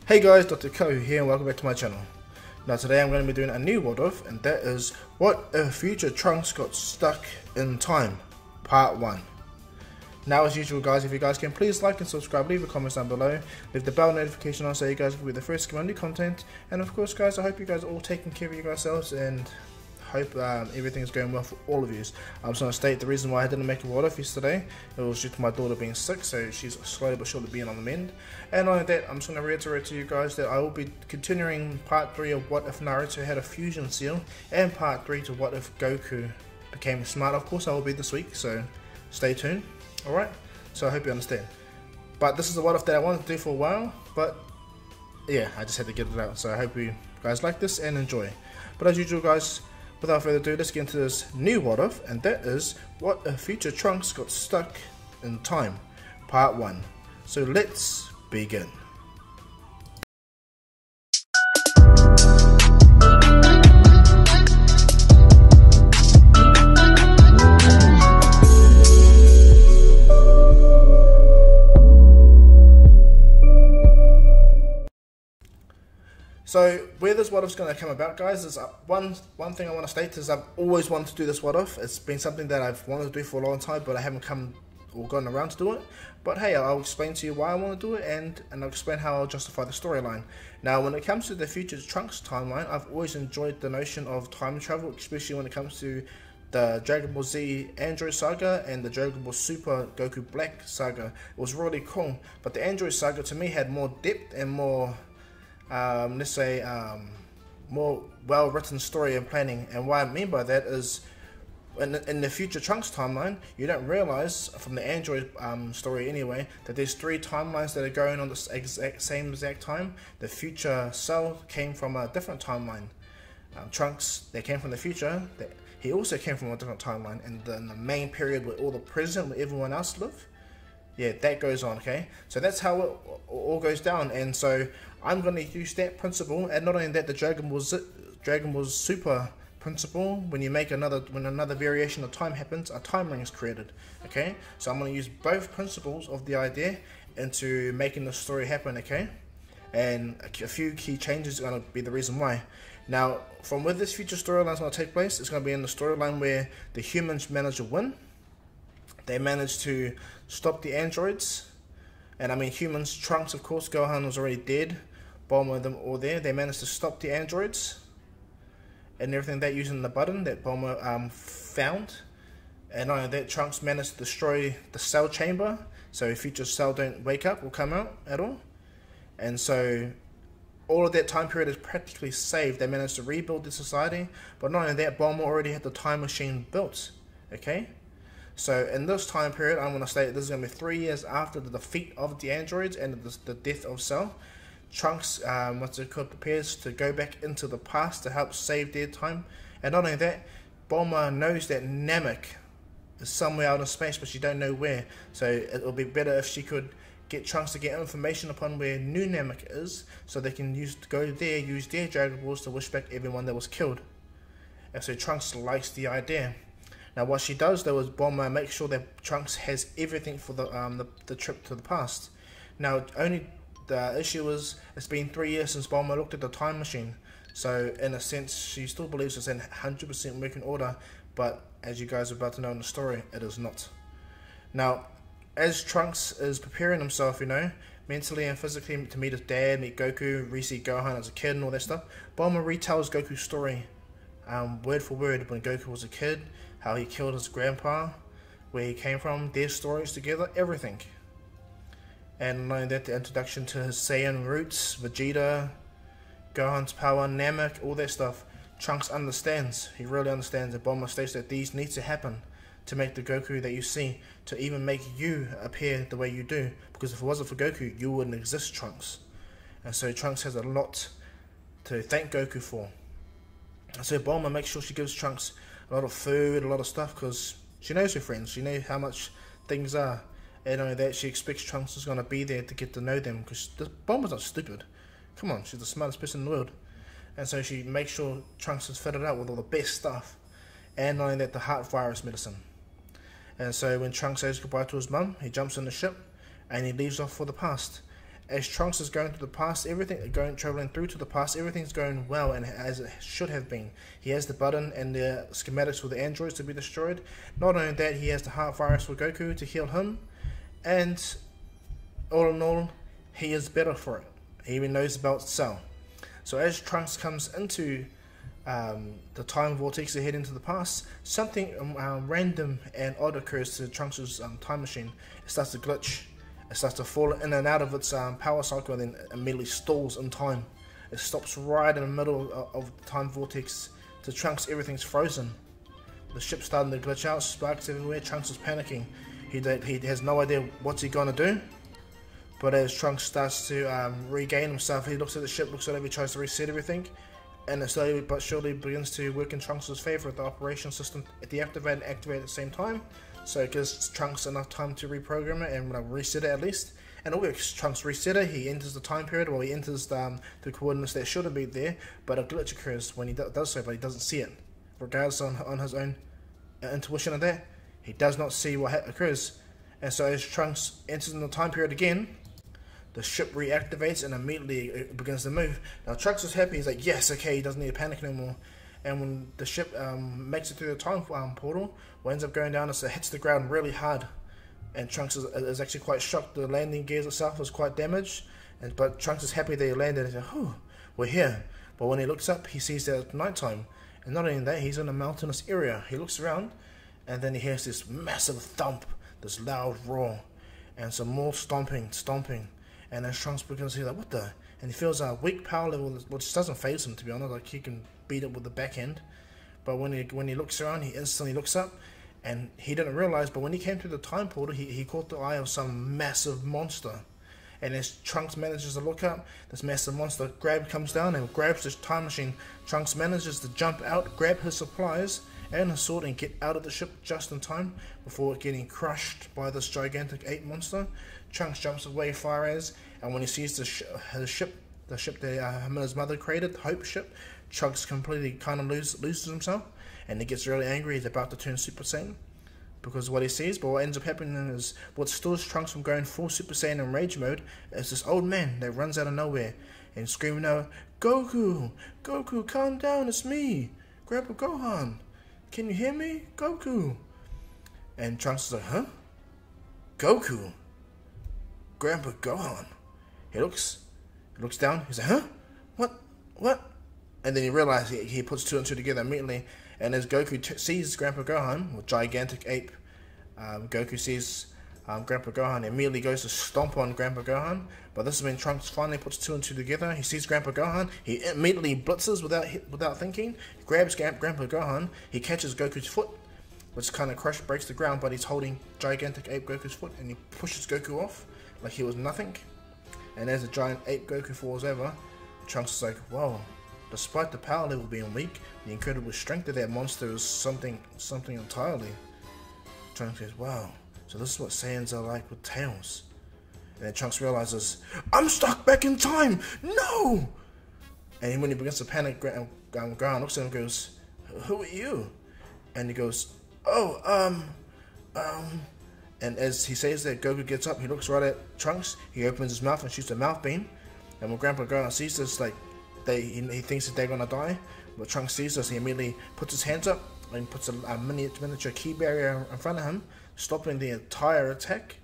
Hey guys, Dr. Kohu here and welcome back to my channel. Now today I'm going to be doing a new what if, and that is what if future Trunks got stuck in time, part 1. Now as usual guys, if you guys can please like and subscribe, leave a comment down below, leave the bell notification on so you guys will be the first to get my new content, and of course guys I hope you guys are all taking care of yourselves and hope everything is going well for all of you. I'm just going to state the reason why I didn't make a what if yesterday. It was due to my daughter being sick, so she's slowly but surely being on the mend. And on that, I'm just going to reiterate to you guys that I will be continuing part 3 of what if Naruto had a fusion seal, and part 3 to what if Goku became smart. Of course I will be this week, so stay tuned. Alright, so I hope you understand. But this is a what if that I wanted to do for a while, but yeah, I just had to get it out. So I hope you guys like this and enjoy. But as usual guys, without further ado, let's get into this new what if, and that is what if future Trunks got stuck in time, part 1. So let's begin. So where this what if is going to come about guys is one thing I want to state is I've always wanted to do this what if. It's been something that I've wanted to do for a long time, but I haven't come or gotten around to do it. But hey, I'll explain to you why I want to do it, and I'll explain how I'll justify the storyline. Now when it comes to the future Trunks timeline, I've always enjoyed the notion of time travel, especially when it comes to the Dragon Ball Z Android Saga and the Dragon Ball Super Goku Black Saga. It was really cool, but the Android Saga to me had more depth and more let's say more well-written story and planning. And what I mean by that is in the future Trunks timeline, you don't realize from the Android story anyway that there's 3 timelines that are going on the same exact time. The future Cell came from a different timeline. Trunks, they came from the future. He also came from a different timeline, and in the main period where all the present, where everyone else live, yeah, that goes on. Okay, so that's how it all goes down. And so I'm going to use that principle, and not only that, the Dragon Ball Super principle. When another variation of time happens, a time ring is created. Okay, so I'm going to use both principles of the idea into making the story happen. Okay, and a few key changes are going to be the reason why. Now, from where this future storyline is going to take place, it's going to be in the storyline where the humans manage to win. They managed to stop the androids, and I mean humans. Trunks, of course, Gohan was already dead. Bulma and them all there. They managed to stop the androids and everything that using the button that Bulma found. And not only that, Trunks managed to destroy the Cell chamber, so future Cell don't wake up or come out at all. And so all of that time period is practically saved. They managed to rebuild the society, but not only that, Bulma already had the time machine built. Okay. So in this time period, I'm going to state this is going to be 3 years after the defeat of the androids and the death of Cell. Trunks, prepares to go back into the past to help save their time. And not only that, Bulma knows that Namek is somewhere out in space, but she don't know where. So it will be better if she could get Trunks to get information upon where New Namek is, so they can use their Dragon Balls to wish back everyone that was killed. And so Trunks likes the idea. Now what she does though is Bulma makes sure that Trunks has everything for the trip to the past. Now only the issue is it's been 3 years since Bulma looked at the time machine. So in a sense she still believes it's in 100% working order, but as you guys are about to know in the story, it is not. Now as Trunks is preparing himself, you know, mentally and physically to meet his dad, meet Goku, re-see Gohan as a kid and all that stuff, Bulma retells Goku's story word for word when Goku was a kid, how he killed his grandpa, where he came from, their stories together, everything. And not only that, the introduction to his Saiyan roots, Vegeta, Gohan's power, Namek, all that stuff. Trunks understands, he really understands, and Bulma states that these need to happen to make the Goku that you see, to even make you appear the way you do. Because if it wasn't for Goku, you wouldn't exist, Trunks. And so Trunks has a lot to thank Goku for. And so Bulma makes sure she gives Trunks a lot of food, a lot of stuff, because she knows her friends, she knows how much things are. And only that, she expects Trunks is going to be there to get to know them, because Bulma's not stupid. Come on, she's the smartest person in the world. And so she makes sure Trunks is fitted out with all the best stuff. And not only that, the heart virus medicine. And so when Trunks says goodbye to his mum, he jumps in the ship and he leaves off for the past. As Trunks is going to the past, traveling through to the past, everything's going well and as it should have been. He has the button and the schematics for the androids to be destroyed. Not only that, he has the heart virus for Goku to heal him, and all in all, he is better for it. He even knows about Cell. So as Trunks comes into the time vortex to head into the past, something random and odd occurs to Trunks' time machine. It starts to glitch. It starts to fall in and out of its power cycle, and then immediately stalls in time. It stops right in the middle of the time vortex. To Trunks, everything's frozen. The ship's starting to glitch out, sparks everywhere. Trunks is panicking. He has no idea what's he gonna do. But as Trunks starts to regain himself, he looks at the ship, looks at it, he tries to reset everything, and it slowly but surely begins to work in Trunks' favor with the operation system deactivate and activate at the same time. So it gives Trunks enough time to reprogram it and reset it at least. And it works. Trunks reset it, he enters the time period, he enters the coordinates that shouldn't be there, but a glitch occurs when he does so, but he doesn't see it. Regardless on his own intuition of that, he does not see what occurs. And so as Trunks enters in the time period again, the ship reactivates and immediately it begins to move. Now Trunks is happy, he's like, yes, okay, he doesn't need to panic anymore. And when the ship makes it through the time portal, what ends up going down is it hits the ground really hard. And Trunks is actually quite shocked. The landing gears itself was quite damaged. But Trunks is happy that he landed. He's like, oh, we're here. But when he looks up, he sees that it's nighttime. And not only that, he's in a mountainous area. He looks around, and then he hears this massive thump, this loud roar, and some more stomping. And then Trunks begins to hear like, what the? And he feels a weak power level, which doesn't faze him, to be honest. Like, he can beat it with the backhand. But when he looks around, he instantly looks up, and he didn't realize, but when he came through the time portal, he caught the eye of some massive monster. And as Trunks manages to look up, this massive monster comes down and grabs this time machine. Trunks manages to jump out, grab his supplies and his sword, and get out of the ship just in time before getting crushed by this gigantic ape monster. Trunks jumps away far as, and when he sees the ship that him and his mother created, the Hope ship, Trunks completely kind of loses himself, and he gets really angry. He's about to turn Super Saiyan because of what he sees. But what ends up happening is, what stalls Trunks from going full Super Saiyan in rage mode is this old man that runs out of nowhere and screaming out, Goku, calm down, it's me, Grandpa Gohan, can you hear me, Goku? And Trunks is like, huh? Goku? Grandpa Gohan? He looks down, he's like, huh? What? And then he realizes he puts two and two together immediately. And as Goku sees Grandpa Gohan, or gigantic ape, Goku sees Grandpa Gohan, and immediately goes to stomp on Grandpa Gohan. But this is when Trunks finally puts two and two together. He sees Grandpa Gohan, he immediately blitzes without thinking, grabs Grandpa Gohan, he catches Goku's foot, which kind of breaks the ground, but he's holding gigantic ape Goku's foot, and he pushes Goku off like he was nothing. And as the giant ape Goku falls over, Trunks is like, whoa. Despite the power level being weak, the incredible strength of that monster is something entirely. Trunks says, wow, so this is what Saiyans are like with tails. And then Trunks realizes, I'm stuck back in time! No! And when he begins to panic, Gohan looks at him and goes, who are you? And he goes, oh, And as he says that, Goku gets up, he looks right at Trunks, he opens his mouth and shoots a mouth beam. And when Grandpa Gohan sees this, like, he thinks that they're gonna die, but Trunks sees this, he immediately puts his hands up and puts a miniature ki barrier in front of him, stopping the entire attack.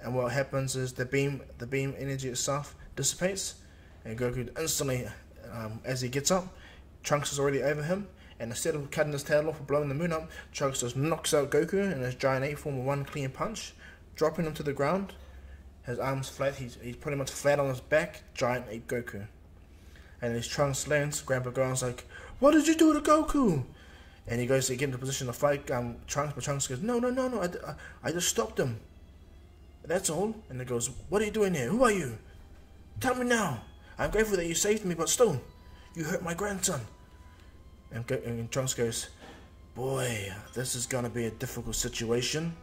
And what happens is the beam energy itself dissipates, and Goku instantly, as he gets up, Trunks is already over him, and instead of cutting his tail off or blowing the moon up, Trunks just knocks out Goku in his giant ape form with one clean punch, dropping him to the ground. His arms flat, he's pretty much flat on his back, giant ape Goku. And as Trunks lands, Grandpa Gohan's like, what did you do to Goku? And he goes to get into position to fight Trunks, but Trunks goes, no, I just stopped him. That's all. And he goes, what are you doing here? Who are you? Tell me now. I'm grateful that you saved me, but still, you hurt my grandson. And Trunks goes, boy, this is going to be a difficult situation.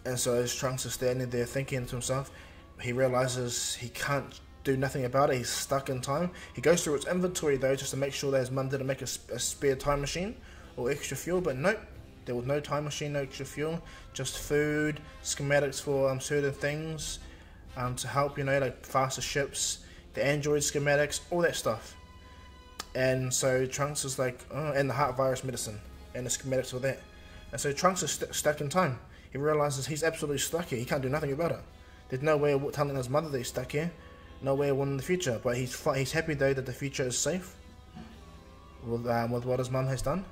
And so as Trunks is standing there thinking to himself, he realizes he can't do nothing about it. He's stuck in time. He goes through his inventory though, just to make sure that his mum didn't make a spare time machine or extra fuel, but nope, there was no time machine, no extra fuel, just food, schematics for certain things, to help, like faster ships, the Android schematics, all that stuff. And so Trunks is like, and the heart virus medicine, and the schematics of that. And so Trunks is stuck in time. He realizes he's absolutely stuck here. He can't do nothing about it. There's no way of telling his mother that he's stuck here. No way of winning the future. But he's happy though that the future is safe with what his mum has done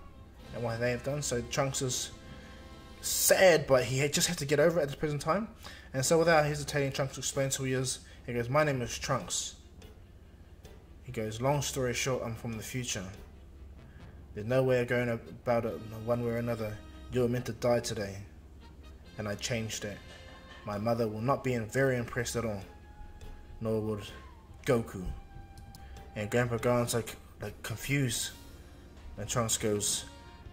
and what they have done. So Trunks is sad, but he just has to get over it at this present time. And so without hesitating, Trunks explains who he is. He goes, "My name is Trunks." He goes, "Long story short, I'm from the future. There's no way of going about it one way or another. You were meant to die today, and I changed it. My mother will not be very impressed at all, nor would Goku." And Grandpa Gohan's like confused. And Trunks goes,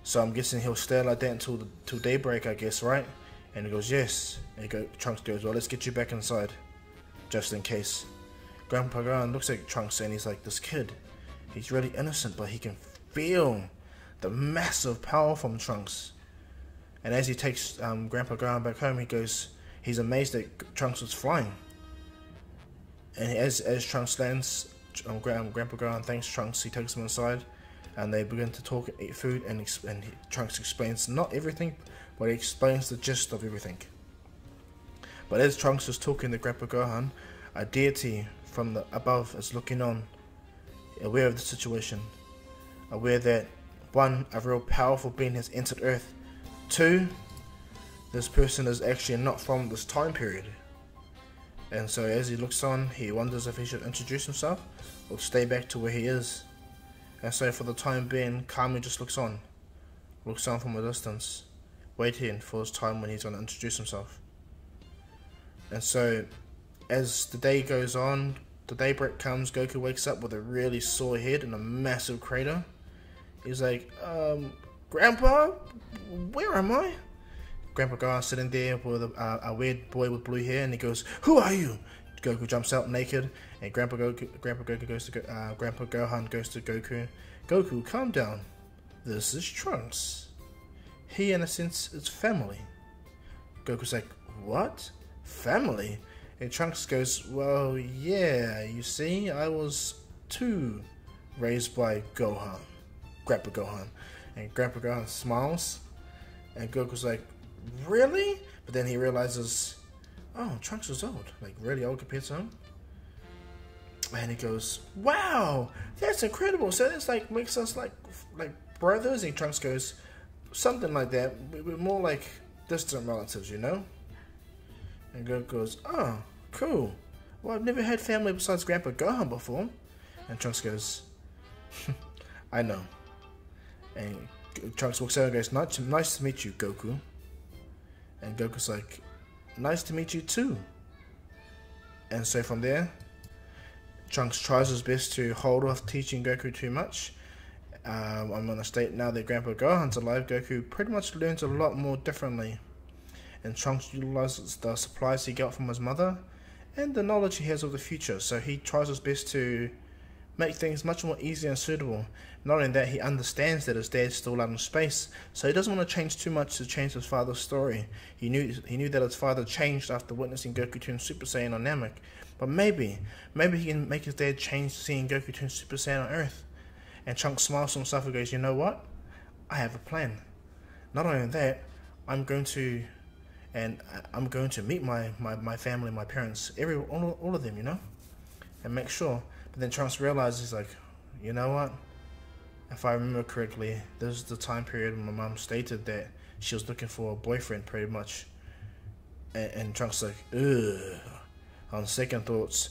"So I'm guessing he'll stay like that until daybreak, I guess, right?" And he goes, "Yes." And Trunks goes, "Well, let's get you back inside, just in case." Grandpa Gohan looks at Trunks and he's like, this kid, he's really innocent, but he can feel the massive power from Trunks. And as he takes Grandpa Gohan back home, he's amazed that Trunks was flying. And as Trunks lands, Grandpa Gohan thanks Trunks. He takes him inside, and they begin to talk and eat food. And Trunks explains not everything, but he explains the gist of everything. But as Trunks is talking to Grandpa Gohan, a deity from the above is looking on, aware of the situation, aware that 1, a real powerful being has entered Earth. 2, this person is actually not from this time period. And so as he looks on, he wonders if he should introduce himself or stay back to where he is. And so for the time being, Kami just looks on from a distance, waiting for his time when he's going to introduce himself. And so as the day goes on, the daybreak comes, Goku wakes up with a really sore head and a massive crater. He's like, Grandpa, where am I? Grandpa Gohan's sitting there with a weird boy with blue hair, and he goes, "Who are you?" Goku jumps out naked, and Grandpa Gohan goes to Goku. "Goku, calm down. This is Trunks. He, in a sense, is family." Goku's like, "What? Family?" And Trunks goes, "Well, yeah, you see, I was too raised by Grandpa Gohan." And Grandpa Gohan smiles, and Goku's like, "Really?" But then he realizes, oh, Trunks is old, like really old compared to him. And he goes, "Wow, that's incredible. So that's like makes us like brothers." And Trunks goes, "Something like that. We're more like distant relatives, you know?" And Goku goes, "Oh, cool. Well, I've never had family besides Grandpa Gohan before." And Trunks goes, "I know." And Trunks walks out and goes, Nice to meet you, Goku." And Goku's like, "Nice to meet you too." And so from there, Trunks tries his best to hold off teaching Goku too much. I'm going to state now that Grandpa Gohan's alive, Goku pretty much learns a lot more differently. And Trunks utilizes the supplies he got from his mother and the knowledge he has of the future. So he tries his best to make things much more easy and suitable. Not only that, he understands that his dad's still out in space, so he doesn't want to change too much to change his father's story. He knew that his father changed after witnessing Goku turn Super Saiyan on Namek. But maybe he can make his dad change seeing Goku turn Super Saiyan on Earth. And Trunks smiles to himself and goes, "You know what? I have a plan. Not only that, I'm going to meet my family, my parents, all of them, you know, and make sure." But then Trunks realizes, he's like, "You know what? If I remember correctly, this is the time period when my mom stated that she was looking for a boyfriend, pretty much." And Trunks like, ugh. On second thoughts,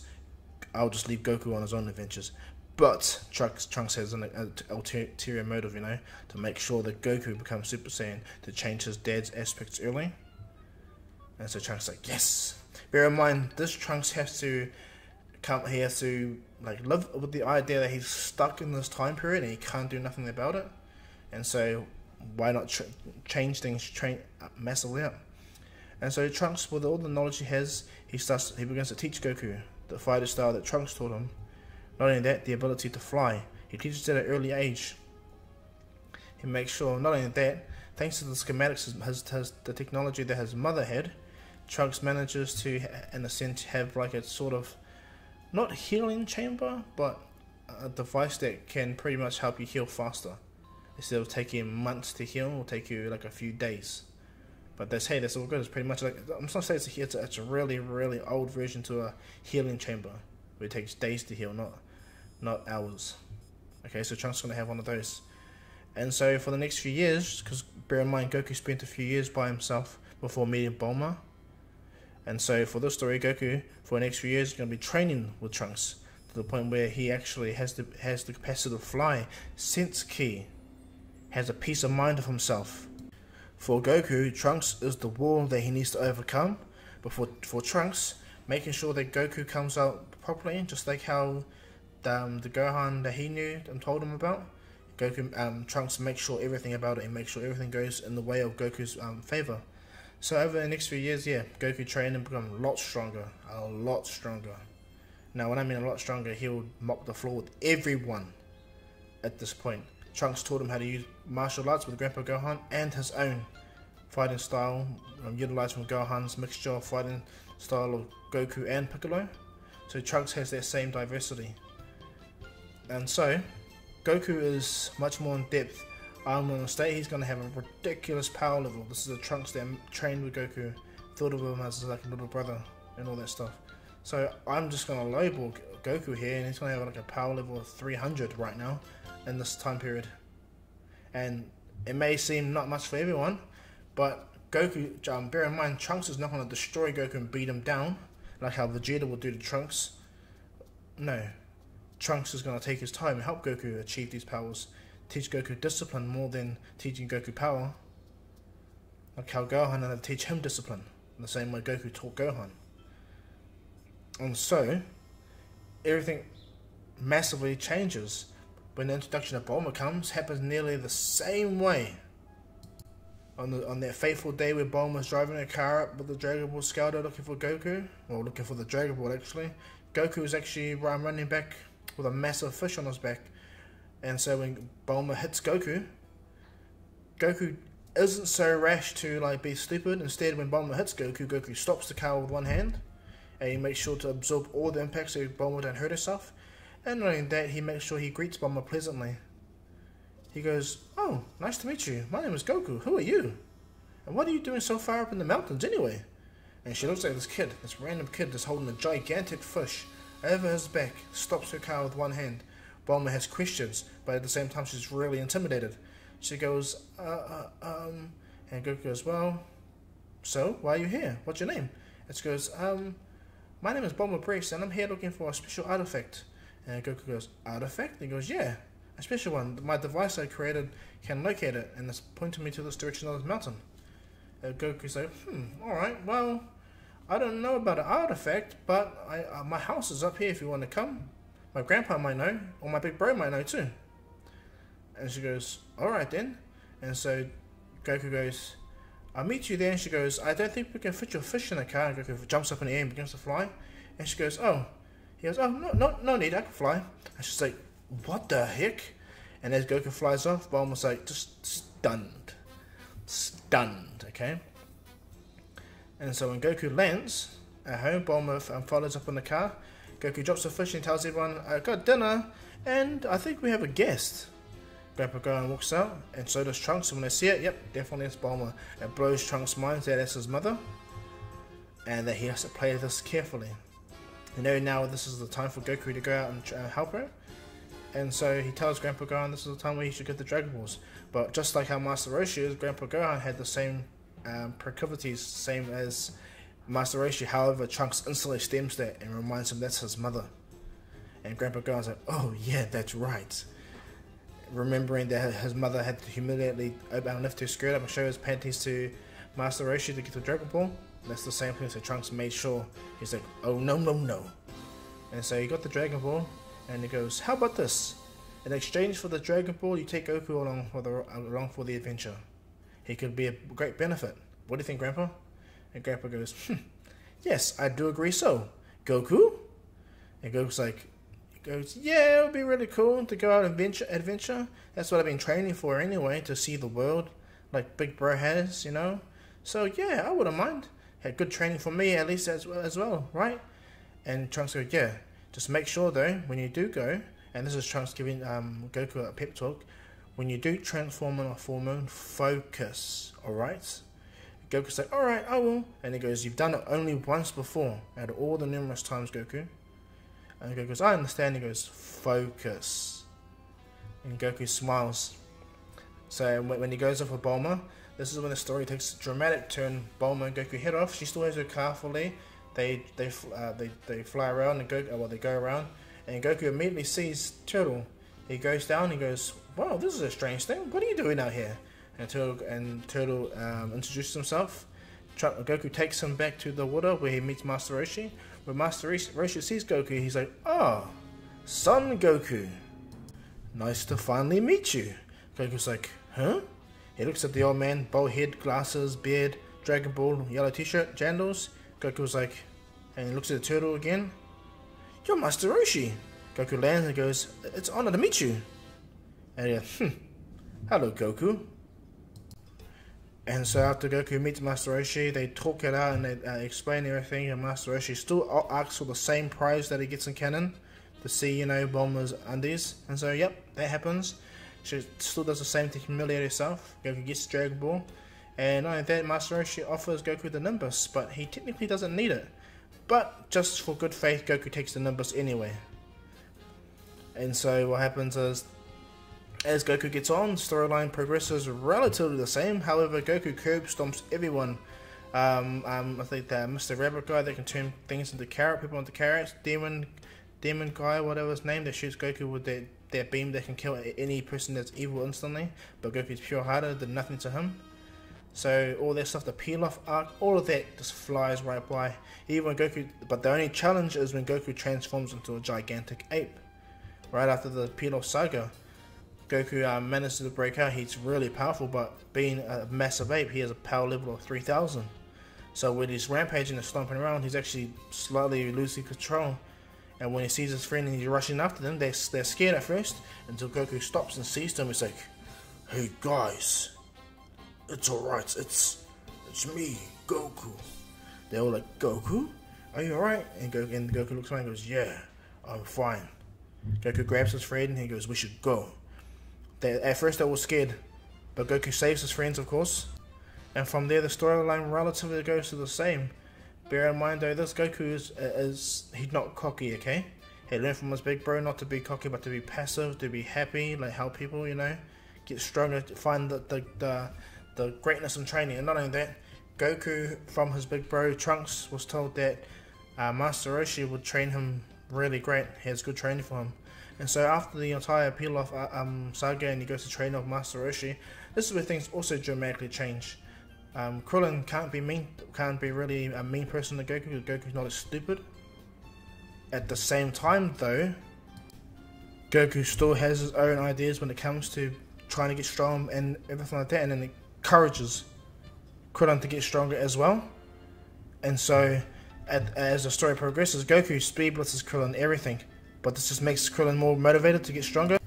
I'll just leave Goku on his own adventures. But Trunks has an ulterior motive, you know, to make sure that Goku becomes Super Saiyan, to change his dad's aspects early. And so Trunks like, yes. Bear in mind, this Trunks has to like live with the idea that he's stuck in this time period and he can't do nothing about it. And so why not change things massively up? And so Trunks, with all the knowledge he has, he begins to teach Goku the fighter style that Trunks taught him. Not only that, the ability to fly. He teaches it at an early age. He makes sure, not only that, thanks to the schematics, the technology that his mother had, Trunks manages to, in a sense, have like a sort of, not healing chamber, but a device that can pretty much help you heal faster. Instead of taking months to heal, it'll take you like a few days. But that's all good. It's pretty much like, I'm not saying it's a really, really old version to a healing chamber, where it takes days to heal, not hours. Okay, so Trunks is going to have one of those. And so for the next few years, because bear in mind Goku spent a few years by himself before meeting Bulma. And so for this story, Goku, for the next few years, is going to be training with Trunks to the point where he actually has the capacity to fly, sense ki, has a peace of mind of himself. For Goku, Trunks is the wall that he needs to overcome. But for Trunks, making sure that Goku comes out properly, just like how the Gohan that he knew and told him about, Trunks makes sure everything about it and makes sure everything goes in the way of Goku's favor. So over the next few years, yeah, Goku trained and become a lot stronger. Now, when I mean a lot stronger, he would mop the floor with everyone at this point. Trunks taught him how to use martial arts with Grandpa Gohan and his own fighting style, utilized from Gohan's mixture of fighting style of Goku and Piccolo. So Trunks has that same diversity. And so, Goku is much more in depth. I'm going to state he's going to have a ridiculous power level. This is a Trunks that trained with Goku, thought of him as like a little brother and all that stuff. So I'm just going to lowball Goku here, and he's going to have like a power level of 300 right now in this time period. And it may seem not much for everyone, but Goku, bear in mind, Trunks is not going to destroy Goku and beat him down like how Vegeta would do to Trunks. No, Trunks is going to take his time and help Goku achieve these powers, teach Goku discipline more than teaching Goku power, like how Gohan had to teach him discipline in the same way Goku taught Gohan. And so everything massively changes when the introduction of Bulma happens nearly the same way. On that fateful day where Bulma's driving a car up with the Dragon Ball Scouter looking for Goku, or looking for the Dragon Ball actually, Goku is actually running back with a massive fish on his back. And so when Bulma hits Goku, Goku isn't so rash to like be stupid. Instead, when Bulma hits Goku, Goku stops the car with one hand, and he makes sure to absorb all the impacts so Bulma don't hurt herself. And not only that, he makes sure he greets Bulma pleasantly. He goes, "Oh, nice to meet you. My name is Goku. Who are you? And what are you doing so far up in the mountains anyway?" And she looks like this random kid that's holding a gigantic fish over his back, stops her car with one hand. Bulma has questions, but at the same time she's really intimidated. She goes, and Goku goes, "Well, so why are you here? What's your name?" And she goes, "My name is Bulma Breeze, and I'm here looking for a special artifact." And Goku goes, "Artifact?" He goes, "Yeah, a special one. My device I created can locate it, and it's pointing me to this direction of this mountain." And Goku's like, alright, well, I don't know about an artifact, but my house is up here if you want to come. My grandpa might know, or my big bro might know too. And she goes, "Alright then." And so Goku goes, "I'll meet you there." And she goes, "I don't think we can fit your fish in a car." And Goku jumps up in the air and begins to fly. And she goes, "Oh." He goes, "Oh, no need, I can fly." And she's like, "What the heck?" And as Goku flies off, Bulma's like, just stunned, okay? And so when Goku lands at home, Bulma follows up in the car. Goku drops the fish and tells everyone, "I got dinner, and I think we have a guest." Grandpa Gohan walks out, and so does Trunks, and when they see it, yep, definitely it's Bulma. It blows Trunks' mind that it's his mother, and that he has to play this carefully. You know, now this is the time for Goku to go out and help her. And so he tells Grandpa Gohan this is the time where he should get the Dragon Balls. But just like how Master Roshi is, Grandpa Gohan had the same proclivities, same as Master Roshi. However, Trunks instantly stems that and reminds him that's his mother. And Grandpa Gohan's like, "Oh yeah, that's right." Remembering that his mother had to humiliately lift her skirt up and show his panties to Master Roshi to get the Dragon Ball. That's the same thing, so Trunks made sure. He's like, "Oh no. And so he got the Dragon Ball, and he goes, "How about this? In exchange for the Dragon Ball, you take Goku along for the adventure. He could be a great benefit. What do you think, Grandpa?" And Grandpa goes, "Yes, I do agree so. Goku?" And Goku's like, "Yeah, it would be really cool to go out and adventure. That's what I've been training for anyway, to see the world like Big Bro has, you know. So yeah, I wouldn't mind." had good training for me at least as well, right? And Trunks goes, yeah, just make sure though, when you do go, and this is Trunks giving Goku a pep talk, when you do transform in a full moon, focus, alright? Goku's like, alright, I will. And he goes, you've done it only once before, out of all the numerous times, Goku. And Goku goes, I understand. He goes, focus. And Goku smiles. So when he goes off with Bulma, this is when the story takes a dramatic turn. Bulma and Goku head off. She still has her car fully. They fly around and they go around, and Goku immediately sees Turtle. He goes down. He goes, wow, this is a strange thing. What are you doing out here? And Turtle introduces himself. Goku takes him back to the water where he meets Master Roshi. When Master Roshi sees Goku, he's like, "Ah, Son Goku, nice to finally meet you." Goku's like, "Huh?" He looks at the old man, bald head, glasses, beard, Dragon Ball, yellow t-shirt, jandals. Goku's like, and he looks at the turtle again. "You're Master Roshi." Goku lands and goes, "It's an honor to meet you." And he goes, "Hello, Goku." And so after Goku meets Master Roshi, they talk it out and they explain everything. And Master Roshi still asks for the same prize that he gets in canon, to see, Bulma's undies. And so, yep, that happens. She still does the same to humiliate herself. Goku gets Dragon Ball. And not only that, Master Roshi offers Goku the Nimbus, but he technically doesn't need it. But just for good faith, Goku takes the Nimbus anyway. And so what happens is, as Goku gets on, storyline progresses relatively the same. However, Goku curb stomps everyone. I think that Mr. Rabbit guy that can turn things into people into carrots. Demon guy, whatever his name, that shoots Goku with their beam that can kill any person that's evil instantly. But Goku's pure-hearted, did nothing to him. So all that stuff, the peel-off arc, all of that just flies right by. Even when Goku, but the only challenge is when Goku transforms into a gigantic ape. Right after the peel-off saga, Goku manages to break out. He's really powerful, but being a massive ape, he has a power level of 3000. So when he's rampaging and stomping around, he's actually slightly losing control. And when he sees his friend and he's rushing after them, they're scared at first, until Goku stops and sees them. It's like, "Hey guys, it's alright, it's me, Goku." They're all like, "Goku? Are you alright?" And Goku looks around and goes, "Yeah, I'm fine." Goku grabs his friend and he goes, "We should go." At first they were scared, but Goku saves his friends, of course. And from there the storyline relatively goes to the same. Bear in mind though, this Goku he's not cocky, okay? He learned from his big bro not to be cocky, but to be passive, to be happy, like help people, get stronger, find the greatness in training. And not only that, Goku from his big bro Trunks was told that Master Roshi would train him really great. He has good training for him. And so after the entire peel-off saga and he goes to train off Master Roshi, this is where things also dramatically change. Krillin can't be really a mean person to Goku, because Goku's not as stupid. At the same time though, Goku still has his own ideas when it comes to trying to get strong and everything like that, and then encourages Krillin to get stronger as well. And so as the story progresses, Goku speed blitzes Krillin everything. But this just makes Krillin more motivated to get stronger.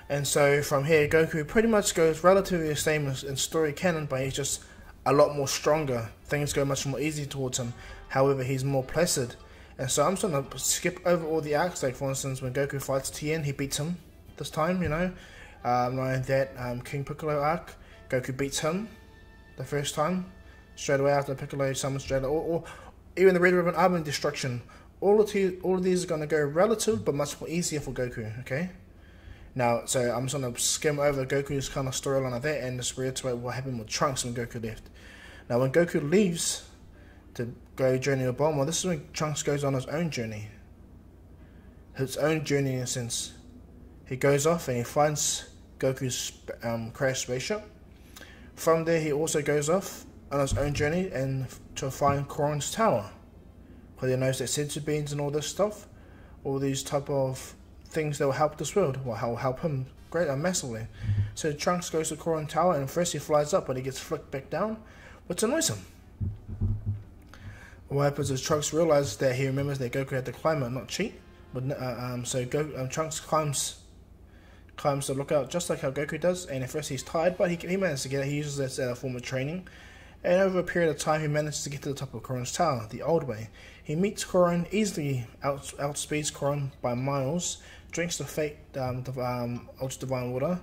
And so from here, Goku pretty much goes relatively the same in story canon, but he's just a lot more stronger. Things go much more easy towards him. However, he's more placid. And so I'm just going to skip over all the arcs. Like for instance, when Goku fights Tien, he beats him this time, Knowing that King Piccolo arc, Goku beats him the first time. Straight away after Piccolo summons Straight, or even the Red Ribbon Army Destruction. All of these are going to go relative, but much more easier for Goku, okay? Now, so I'm just going to skim over Goku's kind of storyline of that and just reiterate what happened with Trunks when Goku left. Now, when Goku leaves to go journey with Bulma, this is when Trunks goes on his own journey. His own journey, in a sense. He goes off and he finds Goku's crashed spaceship. From there, he also goes off on his own journey and to find Koron's tower. Because he knows that sensor beams and all this stuff, all these type of things that will help this world, will help him massively. So Trunks goes to Koron Tower, and first he flies up, but he gets flicked back down, which annoys him. What happens is Trunks realizes that he remembers that Goku had to climb it, not cheat. But Trunks climbs the lookout just like how Goku does, and at first he's tired, but he manages to get it. He uses that as a form of training. and over a period of time he manages to get to the top of Koron's tower, the old way. He meets Koron, easily outspeeds Koron by miles, drinks the fake Ultra Divine Water,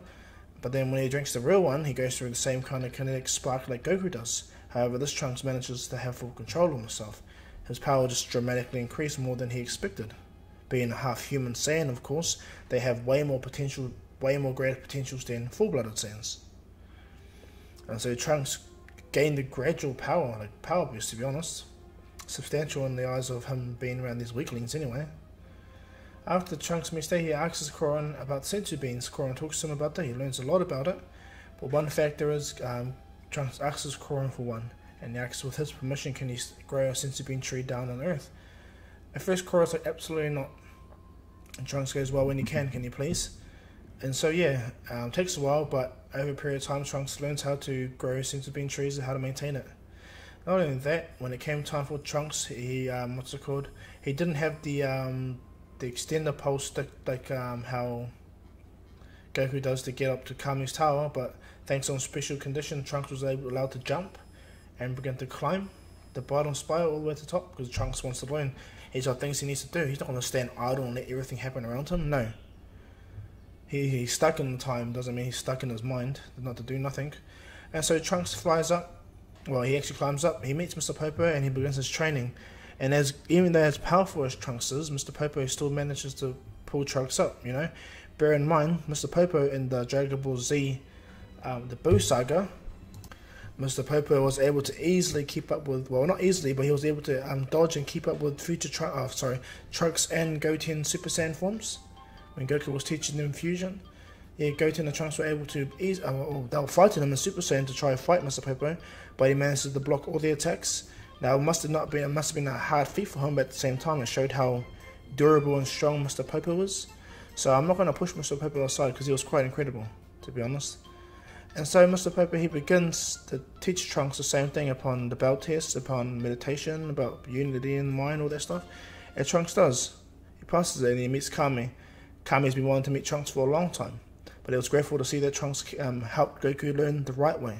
but then when he drinks the real one, he goes through the same kind of kinetic spark like Goku does. However, this Trunks manages to have full control of himself. His power just dramatically increased more than he expected. Being a half-human Saiyan, of course, they have way more greater potentials than full-blooded Saiyans. And so Trunks gained a gradual power boost, to be honest. Substantial in the eyes of him being around these weaklings anyway. After Trunks meets there, he asks Koron about senzu beans. Koron talks to him about that. He learns a lot about it. But one factor is Trunks asks Koron for one, and he asks with his permission, can he grow a senzu bean tree down on Earth? At first Koron's like, absolutely not. And Trunks goes, well, when you can you please? And so yeah, takes a while, but over a period of time Trunks learns how to grow senzu bean trees and how to maintain it. Not only that, when it came time for Trunks, he he didn't have the extender pulse stick like how Goku does to get up to Kami's tower, but thanks on special condition, Trunks was allowed to jump and begin to climb the bottom spiral all the way to the top, because Trunks wants to learn. He's got things he needs to do. He's not going to stand idle and let everything happen around him. No. He's stuck in the time, doesn't mean he's stuck in his mind, not to do nothing. And so Trunks flies up. Well, he actually climbs up. He meets Mr. Popo and he begins his training. And even though as powerful as Trunks is, Mr. Popo still manages to pull Trunks up, you know. Bear in mind, Mr. Popo in the Dragon Ball Z, the Buu Saga, Mr. Popo was able to easily keep up with, well, not easily, but he was able to dodge and keep up with future Trunks and Goten Super Saiyan forms. When Goku was teaching them fusion, yeah, Goten and Trunks were able to they were fighting him in Super Saiyan to try and fight Mr. Popo, but he managed to block all the attacks. Now it must have been a hard feat for him, but at the same time it showed how durable and strong Mr. Popo was. So I'm not going to push Mr. Popo aside because he was quite incredible, to be honest. And so Mr. Popo, he begins to teach Trunks the same thing upon the belt test, upon meditation, about unity in the mind, all that stuff. And Trunks does. He passes it and he meets Kami. Kami's been wanting to meet Trunks for a long time, but it was grateful to see that Trunks helped Goku learn the right way,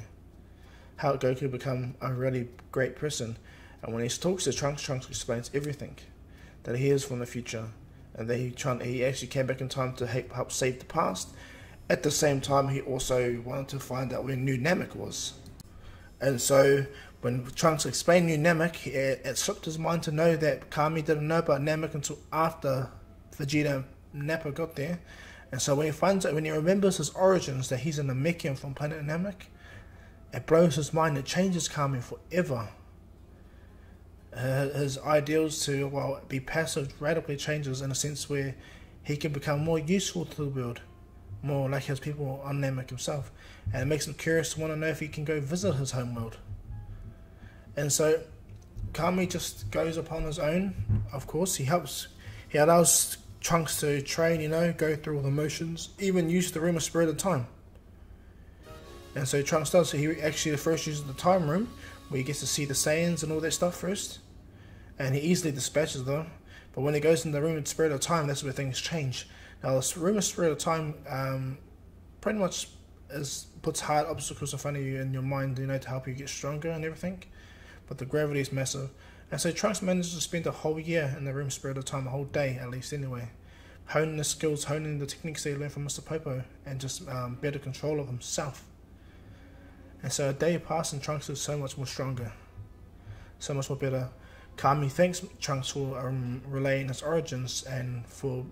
helped Goku become a really great person. And when he talks to Trunks, Trunks explains everything that he is from the future, and that he actually came back in time to help save the past. At the same time, he also wanted to find out where New Namek was. And so when Trunks explained New Namek, it slipped his mind to know that Kami didn't know about Namek until after Vegeta and Nappa got there. And so when he finds out, when he remembers his origins, that he's a Namekian from planet Namek, it blows his mind. It changes Kami forever. His ideals to, well, be passive radically changes in a sense where he can become more useful to the world, more like his people on Namek himself, and it makes him curious to want to know if he can go visit his homeworld. And so Kami just goes upon his own. Of course, he allows Trunks to train, you know, go through all the motions, even use the Room of Spirit of Time. And so Trunks does. So he actually first uses the Time Room, where he gets to see the Saiyans and all that stuff first, and he easily dispatches them. But when he goes in the Room of Spirit of Time, that's where things change. Now, the Room of Spirit of Time pretty much puts hard obstacles in front of you in your mind, you know, to help you get stronger and everything. But the gravity is massive. And so Trunks manages to spend a whole year in the Room of Spirit of Time, a whole day at least anyway, honing the skills, honing the techniques they learned from Mr. Popo, and just better control of himself. And so a day passed and Trunks is so much more stronger, so much more better. Kami thanks Trunks for relaying his origins and for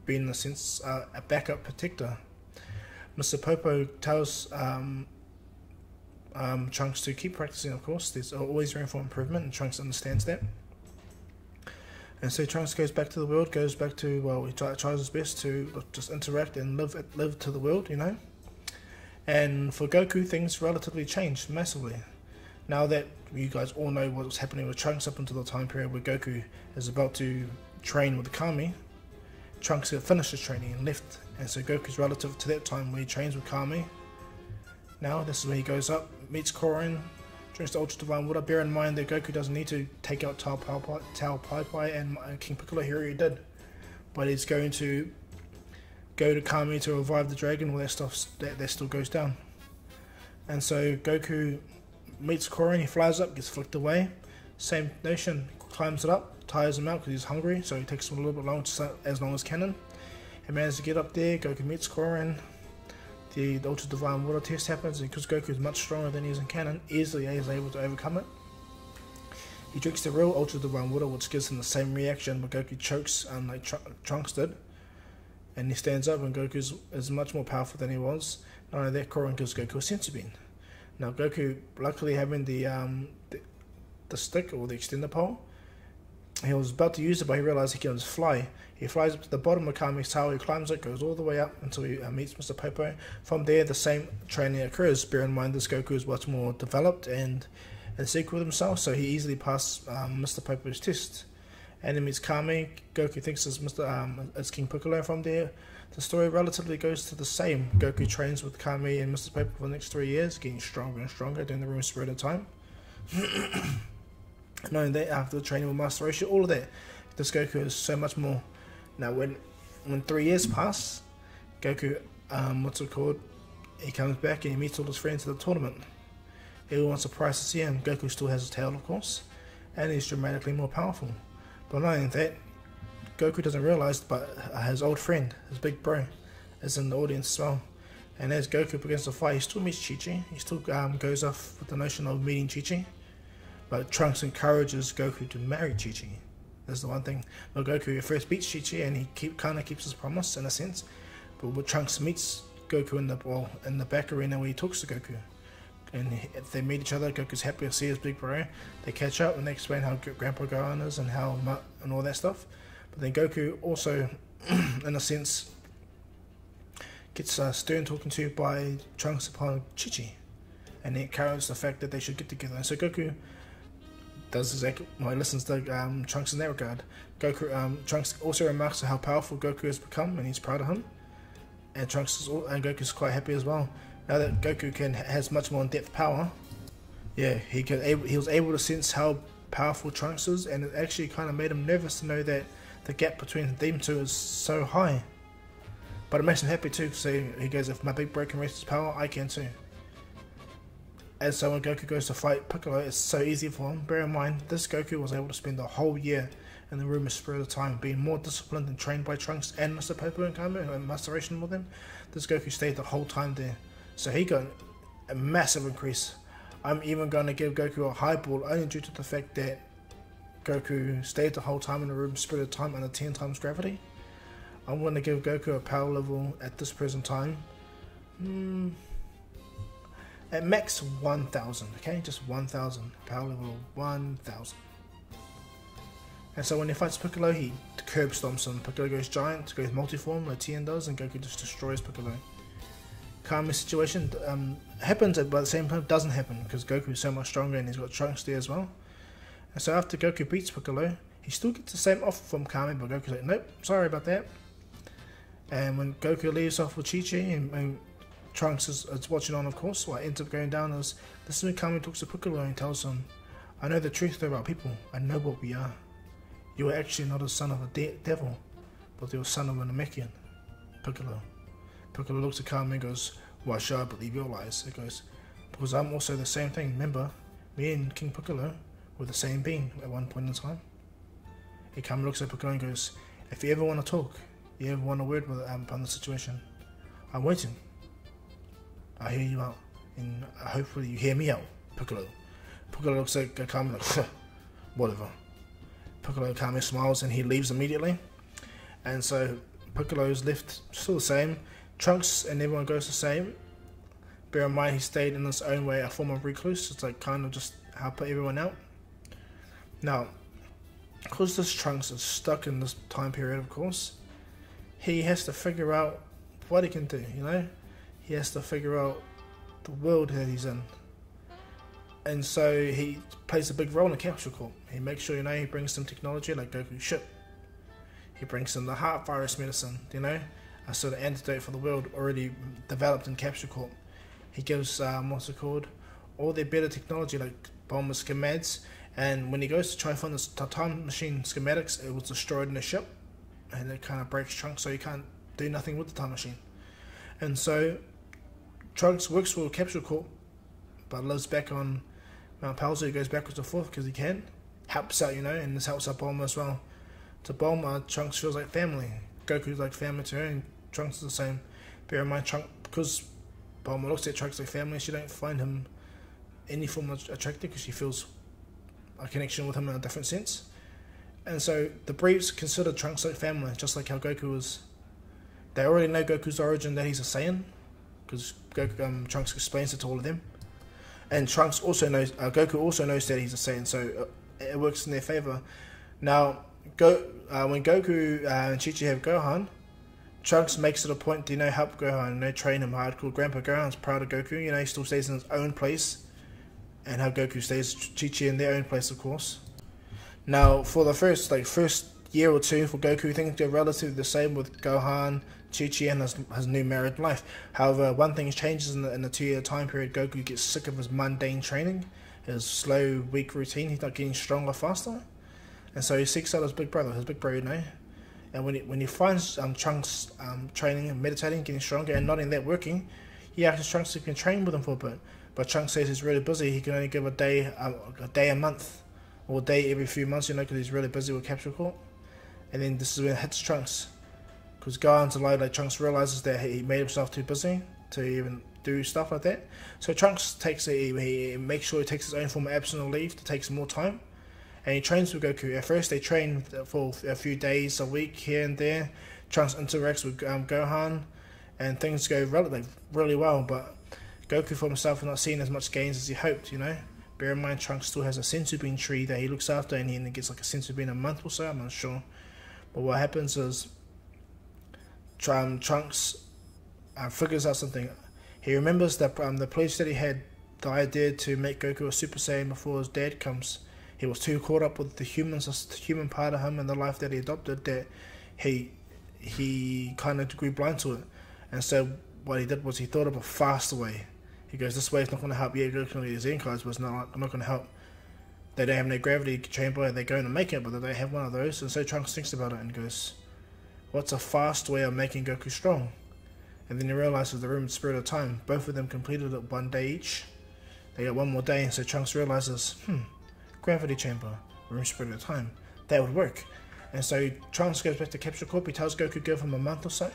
being, in a sense, a backup protector. Mr. Popo tells Trunks to keep practicing, of course. There's always room for improvement, and Trunks understands that. And so Trunks goes back to the world, goes back to, well, he tries his best to just interact and live to the world, you know. And for Goku, things relatively changed massively. Now that you guys all know what was happening with Trunks up until the time period where Goku is about to train with Kami, Trunks had finished his training and left. And so Goku's relative to that time where he trains with Kami. Now this is where he goes up, meets Koron, drinks the Ultra Divine Water. Bear in mind that Goku doesn't need to take out Tao Pai Pai and King Piccolo. He already did. But he's going to go to Kami to revive the dragon. All that stuff that still goes down. And so Goku meets Korin, he flies up, gets flicked away. Same notion, climbs it up, tires him out because he's hungry, so he takes him a little bit long, as long as canon. He manages to get up there, Goku meets Korin. The Ultra Divine Water test happens, and because Goku is much stronger than he is in canon, easily he is able to overcome it. He drinks the real Ultra Divine Water, which gives him the same reaction, but Goku chokes like Trunks did. And he stands up, and Goku is much more powerful than he was. Not only that, Korin gives Goku a Senzu Bean. Now Goku, luckily having the stick or the extender pole, he was about to use it, but he realized he can just fly. He flies up to the bottom of Kame's tower, he climbs it, goes all the way up until he meets Mr. Popo. From there, the same training occurs. Bear in mind, this Goku is much more developed and secret with himself, so he easily passed Mr. Popo's test. And he meets Kame. Goku thinks it's King Piccolo. From there, the story relatively goes to the same. Goku trains with Kame and Mr. Popo for the next 3 years, getting stronger and stronger during the room spread of time. Knowing that after the training with Master Roshi, all of that, this Goku is so much more. Now, when 3 years pass, Goku, he comes back and he meets all his friends at the tournament. Everyone's surprised to see him. Goku still has his tail, of course, and he's dramatically more powerful. But not only that, Goku doesn't realize, but his old friend, his big bro, is in the audience as well. And as Goku begins to fight, he still meets Chi-Chi. He still goes off with the notion of meeting Chi-Chi. But Trunks encourages Goku to marry Chi-Chi. That's the one thing. Well, Goku first beats Chi-Chi, and he kind of keeps his promise in a sense. But when Trunks meets Goku in the back arena where he talks to Goku, and if they meet each other, Goku's happy to see his big bro. They catch up and they explain how Grandpa Gohan is and and all that stuff. But then Goku also, in a sense, gets stern talking to by Trunks upon Chi-Chi, and he encourages the fact that they should get together. And so Goku does exactly, he listens to Trunks in that regard. Trunks also remarks on how powerful Goku has become, and he's proud of him. And Goku's quite happy as well. Now that Goku has much more in-depth power, yeah, he was able to sense how powerful Trunks is, and it actually kind of made him nervous to know that the gap between them two is so high. But it makes him happy too, so he goes, if my big bro can raise his power, I can too. And so when Goku goes to fight Piccolo, it's so easy for him. Bear in mind, this Goku was able to spend the whole year in the room of Spirit of Time, being more disciplined and trained by Trunks and Mr. Popo and Kame and Master Roshi with him. This Goku stayed the whole time there. So he got a massive increase. I'm even going to give Goku a high ball only due to the fact that Goku stayed the whole time in the room Spirit of Time under 10 times gravity. I'm going to give Goku a power level at this present time. At max 1000, okay? Just 1000. Power level 1000. And so when he fights Piccolo, he curb stomps him. Piccolo goes giant, goes multiform like Tien does, and Goku just destroys Piccolo. Kame's situation happens, but at the same time doesn't happen because Goku is so much stronger and he's got Trunks there as well. And so after Goku beats Piccolo, he still gets the same offer from Kame, but Goku's like, nope, sorry about that. And when Goku leaves off with Chi-Chi and Trunks is watching on, of course, what ends up going down is this is when Kame talks to Piccolo and tells him, I know the truth about people, I know what we are. You are actually not a son of a devil, but you're a son of an Namekian, Piccolo. Piccolo looks at Kame and goes, why should I believe your lies? It goes, because I'm also the same thing. Remember, me and King Piccolo were the same being at one point in time. And Kame looks at Piccolo and goes, if you ever want to talk, you ever want a word with upon the situation, I'm waiting. I hear you out, and hopefully you hear me out, Piccolo. Piccolo looks at Kame like, whatever. Piccolo Kame smiles and he leaves immediately. And so Piccolo's left still the same. Trunks and everyone goes the same. Bear in mind he stayed in his own way a form of recluse. It's like kind of just help everyone out. Now, because this Trunks is stuck in this time period, of course, he has to figure out what he can do, you know? He has to figure out the world that he's in. And so he plays a big role in the Capsule Corp. He makes sure, you know, he brings some technology like Goku's ship. He brings in the heart virus medicine, you know, a sort of antidote for the world already developed in Capsule Corp. He gives, all their better technology like bomber schematics. And when he goes to try and find the time machine schematics, it was destroyed in the ship. And it kind of breaks Trunks, so he can't do nothing with the time machine. And so Trunks works for Capsule Corp, but lives back on Mount Palsy. He goes backwards and forth because he can. Helps out, and this helps out Bulma as well. To Bulma, Trunks feels like family. Goku's like family to her, and Trunks is the same. Bear in mind, Trunks, because Bulma looks at Trunks like family, she don't find him any form of attractive because she feels a connection with him in a different sense. And so the Briefs consider Trunks like family, just like how Goku is. They already know Goku's origin, that he's a Saiyan, because Trunks explains it to all of them. And Trunks also knows, Goku also knows that he's a Saiyan, so it works in their favor. Now, when Goku and Chi-Chi have Gohan, Trunks makes it a point to help Gohan, train him hardcore. Grandpa Gohan's proud of Goku, he still stays in his own place, and how Goku stays Chi-Chi in their own place, of course. Now, for the first year or two for Goku, things go relatively the same with Gohan, Chi-Chi, and his new married life. However, one thing changes in the 2-year time period. Goku gets sick of his mundane training, his slow, weak routine. He's not getting stronger faster, and so he seeks out his big brother, And when he finds Trunks training and meditating, getting stronger, and not in that working, he asks Trunks if he can train with him for a bit. But Trunks says he's really busy. He can only give a day a month, or a day every few months, because he's really busy with Capsule Corp. And then this is when it hits Trunks, because Gohan's alive. Trunks realizes that he made himself too busy to even do stuff like that. So Trunks he makes sure he takes his own form of absent leave to take some more time, and he trains with Goku. At first, they train for a few days, a week here and there. Trunks interacts with Gohan, and things go really well. But Goku for himself is not seeing as much gains as he hoped. Bear in mind, Trunks still has a senzu bean tree that he looks after, and he gets like a senzu bean a month or so. I'm not sure. But what happens is Trunks figures out something. He remembers that the police that he had the idea to make Goku a Super Saiyan before his dad comes. He was too caught up with the human part of him and the life that he adopted that he kind of grew blind to it. And so what he did was he thought of a faster way. He goes, this way is not going to help. Yeah, Goku can get Zen cards, but it's not going to help. They don't have no gravity chamber, and they're going to make it, but they don't have one of those. And so Trunks thinks about it and goes, what's a fast way of making Goku strong? And then he realizes the Room of Spirit of Time. Both of them completed it one day each. They got one more day, and so Trunks realizes, gravity chamber, Room of Spirit of Time. That would work. And so Trunks goes back to Capsule Corp. He tells Goku give him a month or so.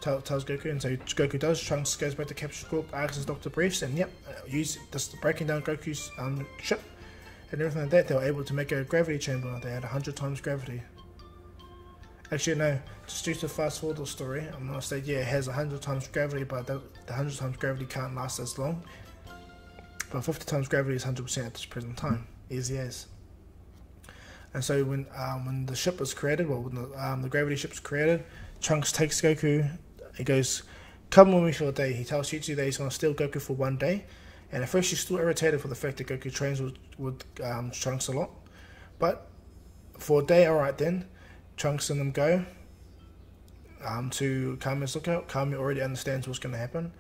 Tells Goku, and so Goku does. Trunks goes back to Capsule Corp, asks Dr. Briefs, and breaking down Goku's ship and everything like that, they were able to make a gravity chamber. They had 100 times gravity. Actually, no, just due to fast forward the story, I'm going to say, yeah, it has 100 times gravity, but the 100 times gravity can't last as long. But 50 times gravity is 100% at this present time. Easy as. And so when the ship was created, when the gravity ship was created, Trunks takes Goku. He goes, come with me for a day. He tells Chi-Chi that he's going to steal Goku for one day. And at first she's still irritated for the fact that Goku trains with Trunks a lot. But for a day, alright then, Trunks and them go to Kami's lookout. Kami already understands what's going to happen.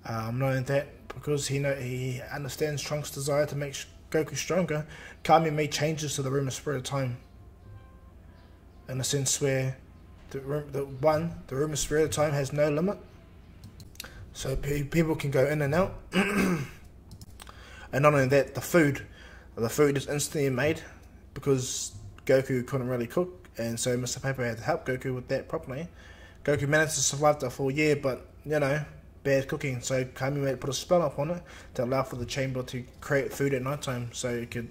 Not only that, because he understands Trunks' desire to make Goku stronger, Kami made changes to the Room of Spirit of Time. In a sense where the Room of Spirit of Time has no limit. So people can go in and out. And not only that, the food is instantly made because Goku couldn't really cook, and so Mr. Paper had to help Goku with that properly. Goku managed to survive the full year, but bad cooking, so Kami put a spell up on it to allow for the chamber to create food at night time so it could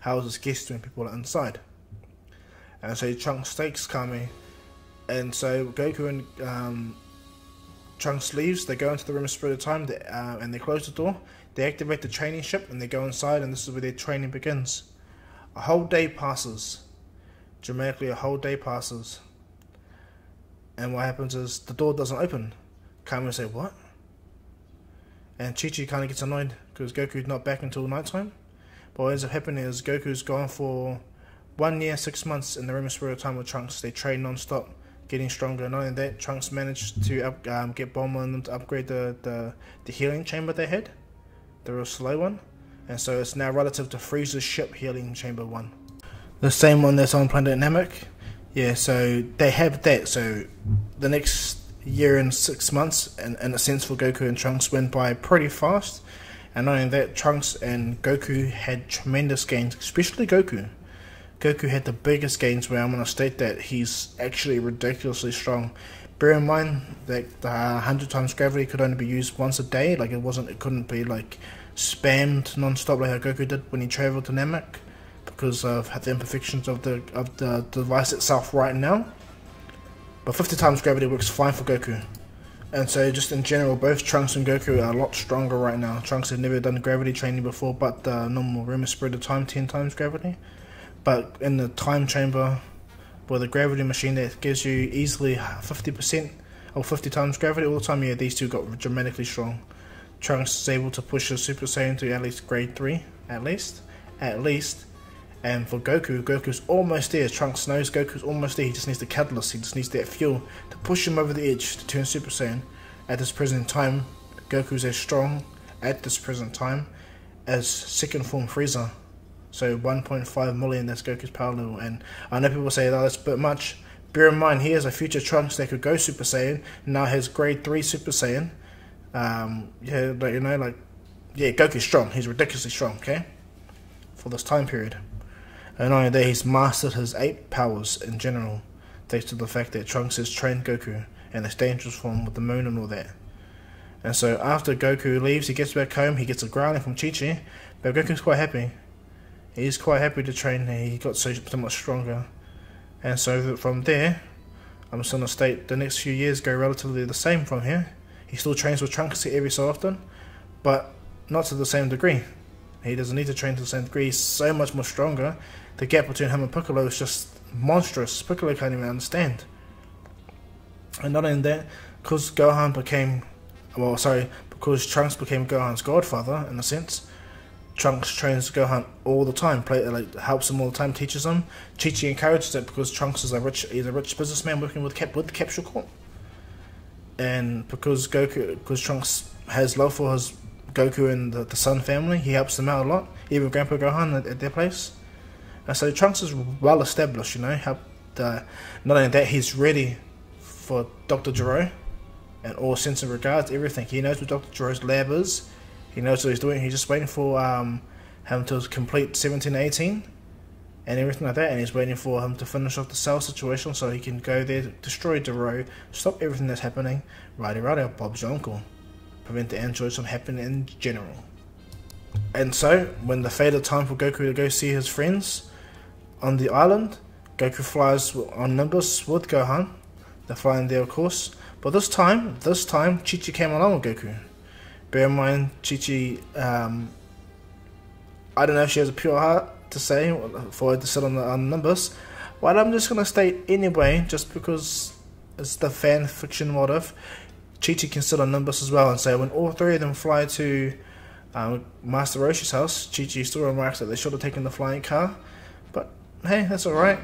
house its guests when people are inside. And so Trunks takes Kami, and so Goku and Trunks leaves. They go into the Room of Spirit of Time, and they close the door. They activate the training ship, and they go inside, and this is where their training begins. A whole day passes. Dramatically, a whole day passes. And what happens is, the door doesn't open. Kami will say, what? And Chi-Chi kind of gets annoyed, because Goku's not back until nighttime. But what ends up happening is, Goku's gone for 1 year, 6 months in the Room of Spirit of Time with Trunks. They train non-stop, getting stronger. Not only that, Trunks managed to get Bulma and them to upgrade the healing chamber they had. The real slow one. And so it's now relative to Frieza's ship healing chamber 1. The same one that's on Planet Namek. Yeah, so they have that. So the next year and 6 months, in a sense, for Goku and Trunks went by pretty fast. And not only that, Trunks and Goku had tremendous gains, especially Goku. Goku had the biggest gains, where I'm going to state that he's actually ridiculously strong. Bear in mind that the 100 times gravity could only be used once a day. Like it couldn't be like spammed non-stop like how Goku did when he traveled to Namek, because of the imperfections of the device itself right now. But 50 times gravity works fine for Goku. And so just in general, both Trunks and Goku are a lot stronger right now. Trunks had never done gravity training before, but the normal rumor spread of time, 10 times gravity. But in the time chamber, with a gravity machine that gives you easily 50% or 50 times gravity all the time, yeah, these two got dramatically strong. Trunks is able to push his Super Saiyan to at least grade 3, at least. And for Goku, Goku's almost there. Trunks knows Goku's almost there. He just needs the catalyst. He just needs that fuel to push him over the edge to turn Super Saiyan. At this present time, Goku's as strong at this present time as second form Frieza. So 1.5 million, that's Goku's power level. And I know people say, oh, that's a bit much. Bear in mind, he has a future Trunks that could go Super Saiyan. Now has grade 3 Super Saiyan. Yeah, but you know, like, yeah, Goku's strong. He's ridiculously strong, okay? For this time period. And not only that, he's mastered his 8 powers in general, thanks to the fact that Trunks has trained Goku in his dangerous form with the moon and all that. And so after Goku leaves, he gets back home, he gets a growling from Chi-Chi, but Goku's quite happy. He's quite happy to train, he got so much stronger. And so from there, I'm just going to state the next few years go relatively the same from here. He still trains with Trunks every so often, but not to the same degree. He doesn't need to train to the same degree, he's so much more stronger. The gap between him and Piccolo is just monstrous. Piccolo can't even understand. And not only that, because because Trunks became Gohan's godfather, in a sense, Trunks trains Gohan all the time, helps him all the time, teaches him. Chi-Chi encourages it because Trunks is a rich businessman working with the Capsule Corp. And because Trunks has love for his Goku and the Sun family, he helps them out a lot, even Grandpa Gohan at their place. And so Trunks is well established, you know. Not only that, he's ready for Dr. Gero in all sense and regards, everything. He knows what Dr. Gero's lab is. He knows what he's doing. He's just waiting for him to complete 17, 18 and everything like that. And he's waiting for him to finish off the Cell situation so he can go there, destroy Gero, stop everything that's happening. Righty, Bob's your uncle. Prevent the androids from happening in general. And so, when the fated time for Goku to go see his friends on the island, Goku flies on Nimbus with Gohan. They're flying there, of course. But this time, Chi-Chi came along with Goku. Bear in mind, Chi-Chi, I don't know if she has a pure heart to say for her to sit on Nimbus, but I'm just going to state anyway, just because it's the fan fiction motive, Chi-Chi can sit on Nimbus as well. And so when all three of them fly to Master Roshi's house, Chi-Chi still remarks that they should have taken the flying car. But hey, that's alright.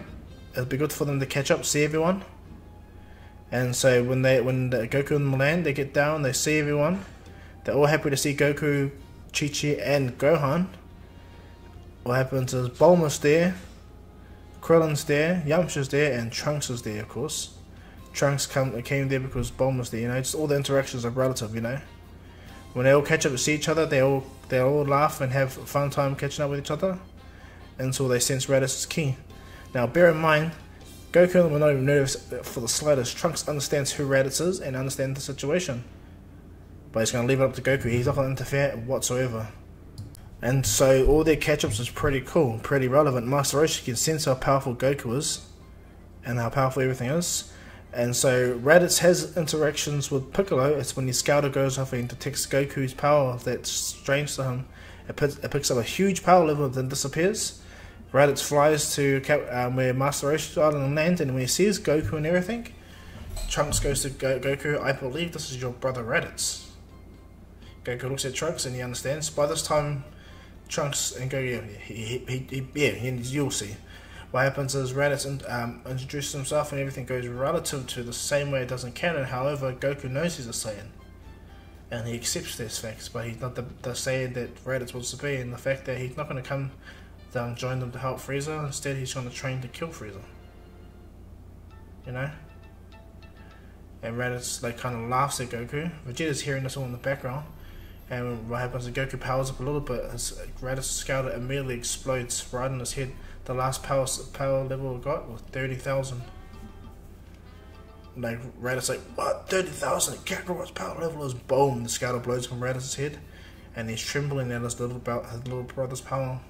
It'll be good for them to catch up, see everyone. And so when Goku and land, they get down, they see everyone. They're all happy to see Goku, Chi-Chi, and Gohan. What happens is Bulma's there, Krillin's there, Yamcha's there, and Trunks is there, of course. Trunks came there because Bulma's there, you know. Just all the interactions are relative, you know. When they all catch up to see each other, they all laugh and have a fun time catching up with each other until they sense Raditz is key. Now, bear in mind, Goku and them are not even nervous for the slightest. Trunks understands who Raditz is and understands the situation. But he's going to leave it up to Goku. He's not going to interfere whatsoever. And so all their catch-ups is pretty cool, pretty relevant. Master Roshi can sense how powerful Goku is and how powerful everything is. And so Raditz has interactions with Piccolo. It's when his scouter goes off and detects Goku's power that's strange to him. It picks up a huge power level and then disappears. Raditz flies to where Master Roshi's island lands, and when he sees Goku and everything, Trunks goes to Goku, I believe this is your brother Raditz. Goku looks at Trunks and he understands. By this time, Trunks and Goku, you'll see. What happens is Raditz introduces himself and everything goes relative to the same way it does in canon. However, Goku knows he's a Saiyan. And he accepts these facts, but he's not the Saiyan that Raditz wants to be, and the fact that he's not going to come down join them to help Frieza. Instead, he's going to train to kill Frieza. You know? And Raditz kind of laughs at Goku. Vegeta's hearing this all in the background. And what happens is Goku powers up a little bit, his Raditz scouter immediately explodes right in his head. The last power level we got was 30,000. Like Raditz like, what, 30,000? Kakarot's power level is boom, the scouter blows from Raditz's head and he's trembling at his little brother's power.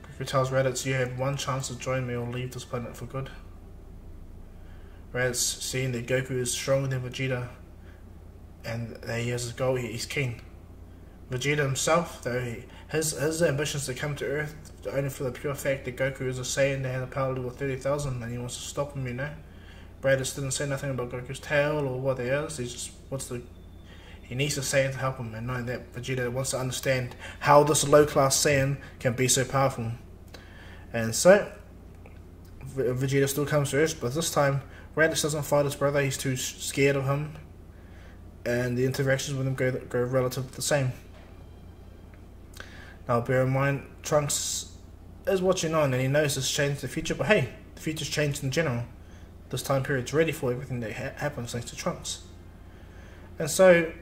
Goku tells Raditz, you have one chance to join me or leave this planet for good. Raditz, seeing that Goku is stronger than Vegeta and that he has his goal, he's keen. Vegeta himself, though, his ambition is to come to Earth only for the pure fact that Goku is a Saiyan that has a power level of 30,000 and he wants to stop him, you know. Raditz didn't say nothing about Goku's tail or what it is, he just wants to, he needs a Saiyan to help him, and knowing that Vegeta wants to understand how this low class Saiyan can be so powerful. And so, Vegeta still comes to Earth, but this time Raditz doesn't fight his brother, he's too scared of him, and the interactions with him go relatively the same. Now bear in mind, Trunks is watching on and he knows this changed the future, but hey, the future's changed in general. This time period's ready for everything that happens thanks to Trunks. And so,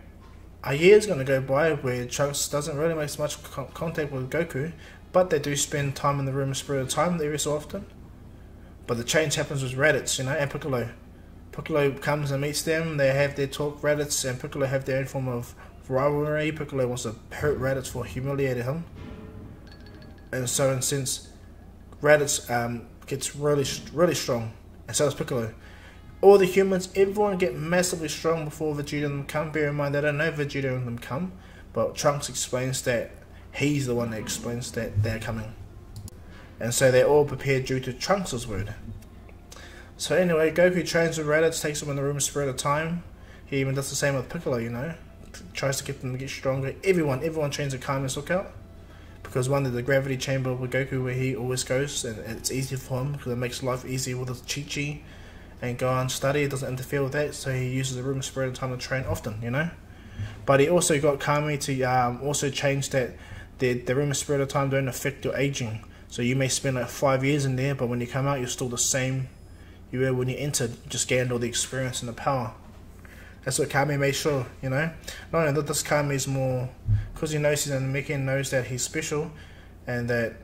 a year's going to go by where Trunks doesn't really make much contact with Goku, but they do spend time in the room of Spirit of Time every so often. But the change happens with Raditz, you know, and Piccolo. Piccolo comes and meets them, they have their talk. Raditz and Piccolo have their own form of rivalry. Piccolo wants to hurt Raditz for humiliating him. And so, since Raditz gets really strong, and so does Piccolo. All the humans, everyone get massively strong before Vegeta and them come. Bear in mind, they don't know Vegeta and them come, but Trunks explains that he's the one that explains that they're coming. And so they're all prepared due to Trunks' word. So anyway, Goku trains with Raditz, takes him in the room of Spirit of Time. He even does the same with Piccolo, you know. Tries to get them to get stronger. Everyone trains with Kami's Lookout. Because one of the gravity chamber with Goku where he always goes, and it's easy for him because it makes life easy with his Chi-Chi and go and study. It doesn't interfere with that, so he uses the room of Spirit of Time to train often, you know. But he also got Kami to also change that the room of Spirit of Time don't affect your aging. So you may spend like 5 years in there, but when you come out, you're still the same you were when you entered. You just gained all the experience and the power. That's what Kami made sure, you know. Not only that, this Kami is more, because he knows he's in the Namekian, knows that he's special, and that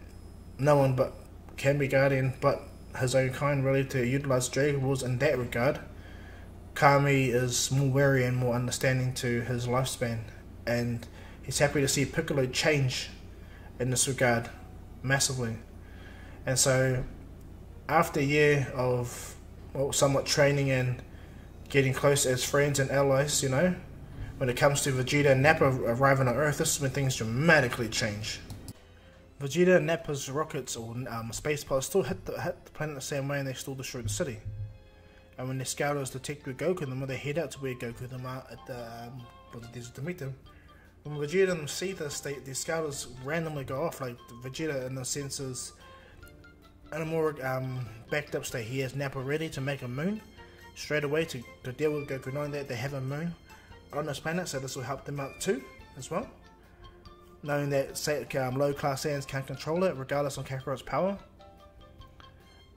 no one but can be Guardian, but his own kind, really, to utilize Dragon Balls in that regard. Kami is more wary and more understanding to his lifespan, and he's happy to see Piccolo change in this regard massively. And so, after a year of somewhat training and getting close as friends and allies, you know, when it comes to Vegeta and Nappa arriving on Earth, this is when things dramatically change. Vegeta and Nappa's rockets or space pods still hit the planet the same way, and they still destroy the city. And when the scouters detect with Goku and them, they head out to where Goku and them are at the desert to meet them. When Vegeta and them see this, the scouters randomly go off. Like Vegeta, in the sense, is in a more backed up state. He has Nappa ready to make a moon straight away to deal with Goku, knowing that they have a moon on this planet, so this will help them out too, as well. Knowing that low class Saiyans can't control it, regardless of Kakarot's power.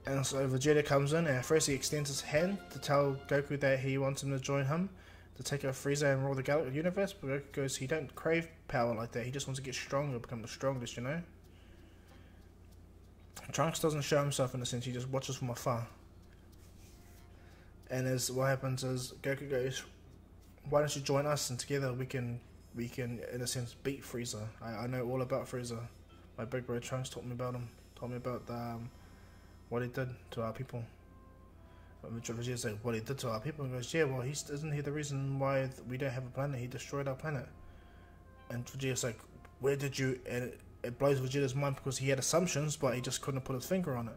And so Vegeta comes in, and first he extends his hand to tell Goku that he wants him to join him to take out Frieza and rule the universe. But Goku goes, he don't crave power like that. He just wants to get stronger, become the strongest, you know. Trunks doesn't show himself in a sense; he just watches from afar. And as what happens is Goku goes, "Why don't you join us, and together we can in a sense beat Frieza. I know all about Frieza. My big bro Trunks taught me about him. Told me about what he did to our people." Vegeta's like, "What he did to our people?" And goes, "Yeah, well, isn't he the reason why we don't have a planet? He destroyed our planet." And Vegeta's like, "Where did you?" And it blows Vegeta's mind because he had assumptions, but he just couldn't put his finger on it.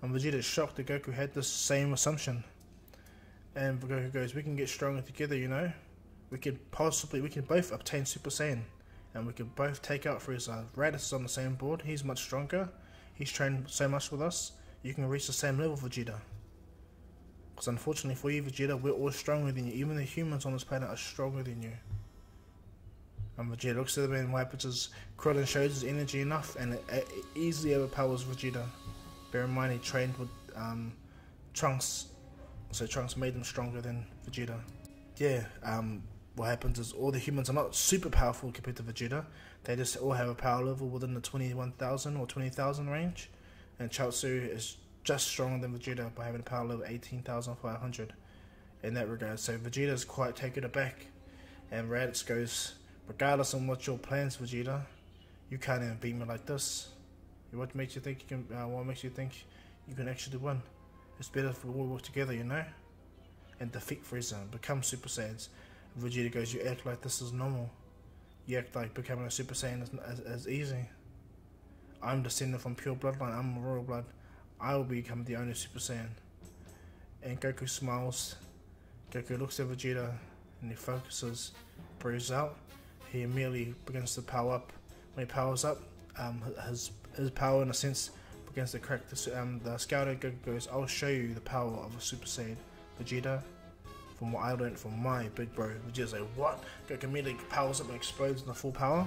And Vegeta's shocked that Goku had this same assumption. And Goku goes, "We can get stronger together, you know. We can both obtain Super Saiyan, and we can both take out Frieza. Raditz is on the same board. He's much stronger. He's trained so much with us. You can reach the same level, Vegeta. Because unfortunately for you, Vegeta, we're all stronger than you. Even the humans on this planet are stronger than you." And Vegeta looks at him, and what happens is Krillin shows his energy enough, and it easily overpowers Vegeta. Bear in mind, he trained with Trunks, so Trunks made him stronger than Vegeta. Yeah, what happens is all the humans are not super powerful compared to Vegeta. They just all have a power level within the 21,000 or 20,000 range, and Chaozu is just stronger than Vegeta by having a power level 18,500 in that regard. So Vegeta is quite taken aback, and Raditz goes, regardless of what your plans, Vegeta, you can't even beat me like this. What makes you think you can? What makes you think you can actually win? It's better if we all work together, you know, and defeat Frieza and become Super Saiyans. Vegeta goes, you act like this is normal. You act like becoming a Super Saiyan is easy. I'm descended from pure bloodline. I'm a royal blood. I will become the only Super Saiyan. And Goku smiles. Goku looks at Vegeta and he focuses, breathes out. He immediately begins to power up. When he powers up, his power in a sense begins to crack. The Scouter Goku goes, I'll show you the power of a Super Saiyan, Vegeta. From what I learned from my big bro, Vegeta's like, what? Goku immediately powers up and explodes into full power.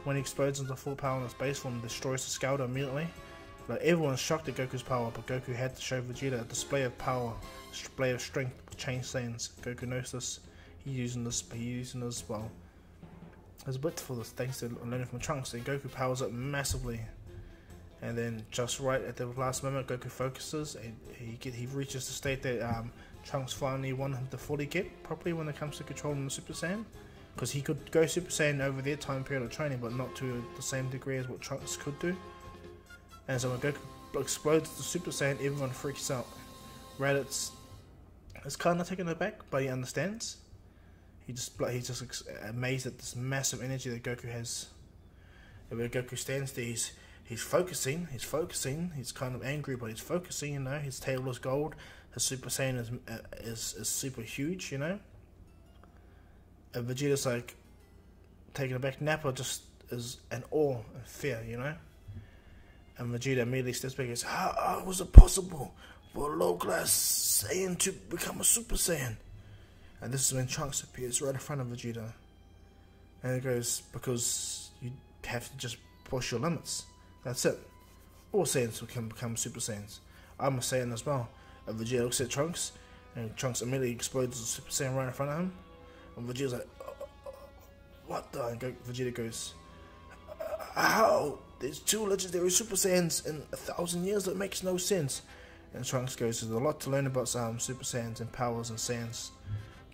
When he explodes into full power in his base form, destroys the Scouter immediately. Like, everyone's shocked at Goku's power, but Goku had to show Vegeta a display of power, display of strength with Chain Saiyans. Goku knows this. He's using this well. His wit for this, thanks to learning from Trunks. And Goku powers up massively. And then just right at the last moment, Goku focuses and he reaches the state that Trunks finally wanted him to fully get properly when it comes to controlling the Super Saiyan. Because he could go Super Saiyan over their time period of training, but not to the same degree as what Trunks could do. And so when Goku explodes the Super Saiyan, everyone freaks out. Raditz is kind of taken aback, but he understands. He's just amazed at this massive energy that Goku has. And when Goku stands there, he's focusing, he's kind of angry, but he's focusing, you know. His tail is gold, his Super Saiyan is super huge, you know. And Vegeta's like taken aback. Nappa just is in awe and fear, you know. And Vegeta immediately steps back and says, how was it possible for a low-class Saiyan to become a Super Saiyan? And this is when Trunks appears right in front of Vegeta. And it goes, because you have to just push your limits. That's it. All Saiyans can become Super Saiyans. I'm a Saiyan as well. And Vegeta looks at Trunks, and Trunks immediately explodes the Super Saiyan right in front of him. And Vegeta's like, what the? And Vegeta goes, how? There's 2 legendary Super Saiyans in 1,000 years? That makes no sense. And Trunks goes, there's a lot to learn about Super Saiyans and powers and Saiyans.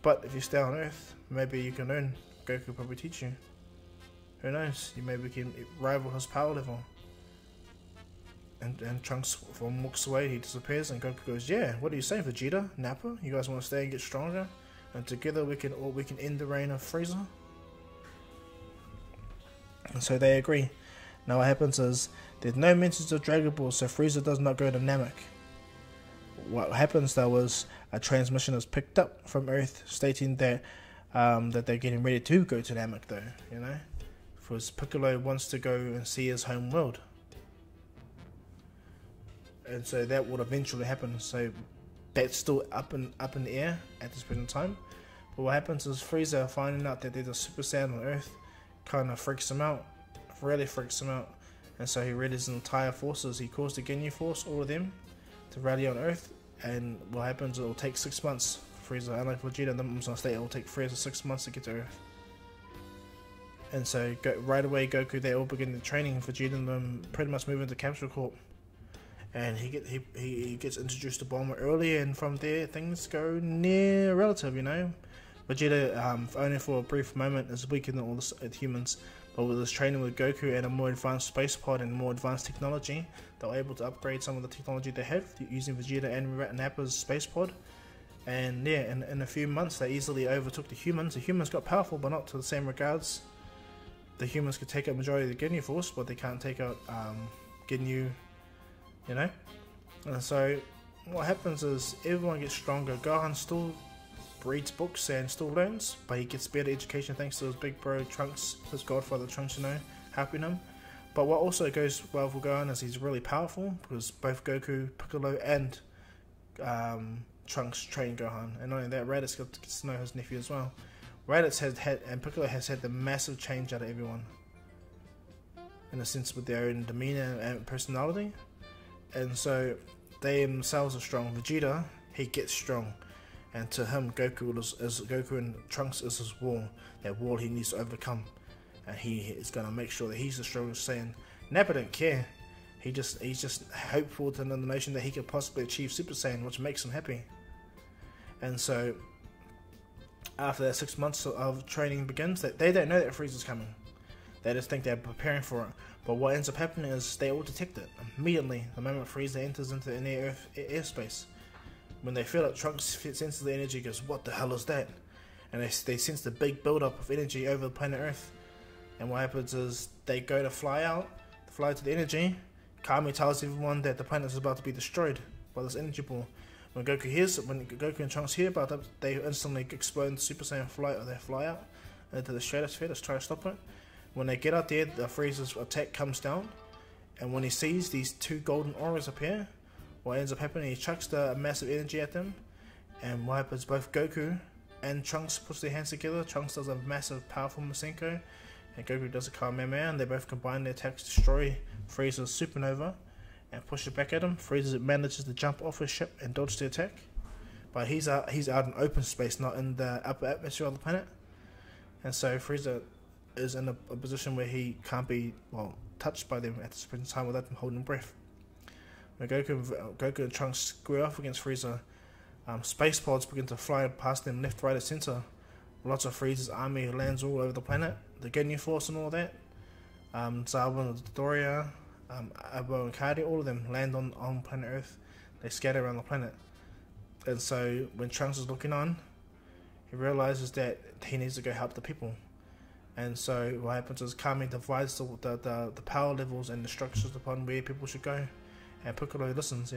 But if you stay on Earth, maybe you can learn. Goku will probably teach you. Who knows? You maybe can rival his power level. And Trunks walks away, he disappears, and Goku goes, yeah, what do you say, Vegeta? Nappa? You guys want to stay and get stronger? And together we can end the reign of Frieza? And so they agree. Now what happens is, there's no mentions of Dragon Ball, so Frieza does not go to Namek. What happens though is, a transmission is picked up from Earth stating that that they're getting ready to go to Namek though, you know? Because Piccolo wants to go and see his home world. And so that would eventually happen, so that's still up in the air at this present time. But what happens is Frieza, finding out that there's a Super Saiyan on Earth, kind of freaks him out, really freaks him out. And so he rallies his entire forces, he calls the Ginyu Force, all of them, to rally on Earth. And what happens, it will take 6 months for Frieza, unlike Vegeta in the Amazon State, it will take Frieza 6 months to get to Earth. And so right away Goku, they all begin the training, Vegeta and them pretty much move into Capsule Corp. And he gets introduced to Bulma early, and from there things go near relative, you know. Vegeta, only for a brief moment, is weaker than all the humans, but with his training with Goku and a more advanced space pod and more advanced technology, they were able to upgrade some of the technology they have using Vegeta and Nappa's space pod. And yeah, in a few months they easily overtook the humans. The humans got powerful, but not to the same regards. The humans could take out majority of the Ginyu Force, but they can't take out Ginyu, you know. And so what happens is everyone gets stronger. Gohan still reads books and still learns, but he gets better education thanks to his big bro Trunks, his godfather Trunks, you know, helping him. But what also goes well for Gohan is he's really powerful, because both Goku, Piccolo and Trunks train Gohan. And not only that, Raditz gets to know his nephew as well. Raditz and Piccolo has had the massive change out of everyone, in a sense, with their own demeanor and personality. And so they themselves are strong. Vegeta, he gets strong. And to him, Goku and Trunks is his wall. That wall he needs to overcome, and he is gonna make sure that he's the strongest Saiyan. Nappa didn't care. He's just hopeful to the notion that he could possibly achieve Super Saiyan, which makes him happy. And so, after that 6 months of training begins, that they don't know that Frieza's coming. They just think they're preparing for it. But what ends up happening is they all detect it immediately the moment Frieza enters into an airspace. When they feel it, Trunks senses the energy, goes, "What the hell is that?" And they sense the big build-up of energy over planet Earth. And what happens is they go to fly to the energy. Kami tells everyone that the planet is about to be destroyed by this energy ball. When Goku and Trunks hear about it, they instantly explode into Super Saiyan flight, or they fly out into the stratosphere to try to stop it. When they get out there, the Frieza's attack comes down, and when he sees these two golden auras appear, what ends up happening, he chucks the massive energy at them, and what happens, both Goku and Trunks push their hands together. Trunks does a massive, powerful Masenko, and Goku does a Kamehameha, and they both combine their attacks to destroy Frieza's supernova and push it back at him. Frieza manages to jump off his ship and dodge the attack, but he's out in open space, not in the upper atmosphere of the planet, and so Frieza is in a position where he can't be touched by them at this present time without them holding breath. When Goku and Trunks square off against Frieza, space pods begin to fly past them left, right, and center. Lots of Frieza's army lands all over the planet. The Ginyu Force and all that. Zabo and Dodoria, Abo and Kari, all of them land on planet Earth. They scatter around the planet. And so when Trunks is looking on, he realizes that he needs to go help the people. And so what happens is Kami divides the power levels and the structures upon where people should go, and Piccolo listens,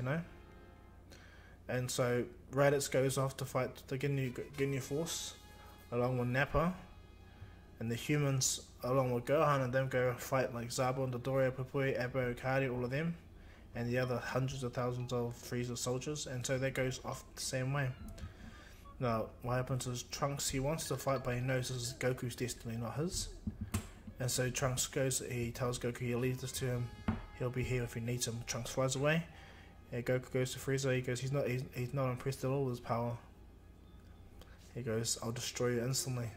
And so Raditz goes off to fight the Ginyu Force along with Nappa, and the humans along with Gohan and them go fight like Zabo and Dodoria, Pupui, Abo, Kari, all of them, and the other hundreds of thousands of Frieza soldiers, and so that goes off the same way. Now, what happens is Trunks, he wants to fight, but he knows this is Goku's destiny, not his. And so Trunks he tells Goku he'll leave this to him. He'll be here if he needs him. Trunks flies away. And Goku goes to Frieza. He goes, he's not impressed at all with his power. He goes, "I'll destroy you instantly."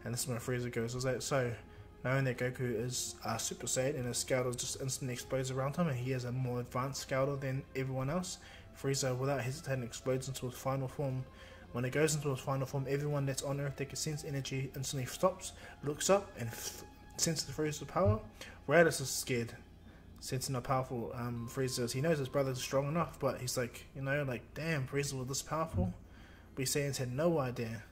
And this is when Frieza goes, "Is that so?" Knowing that Goku is Super Saiyan and his scouter just instantly explodes around him, and he has a more advanced scouter than everyone else, Frieza, without hesitating, explodes into his final form. When it goes into his final form, everyone that's on Earth that can sense energy instantly stops, looks up, and senses Frieza's power. Raditz is scared, sensing how powerful Frieza is. He knows his brother's strong enough, but he's like, damn, Frieza was this powerful? But Saiyans had no idea.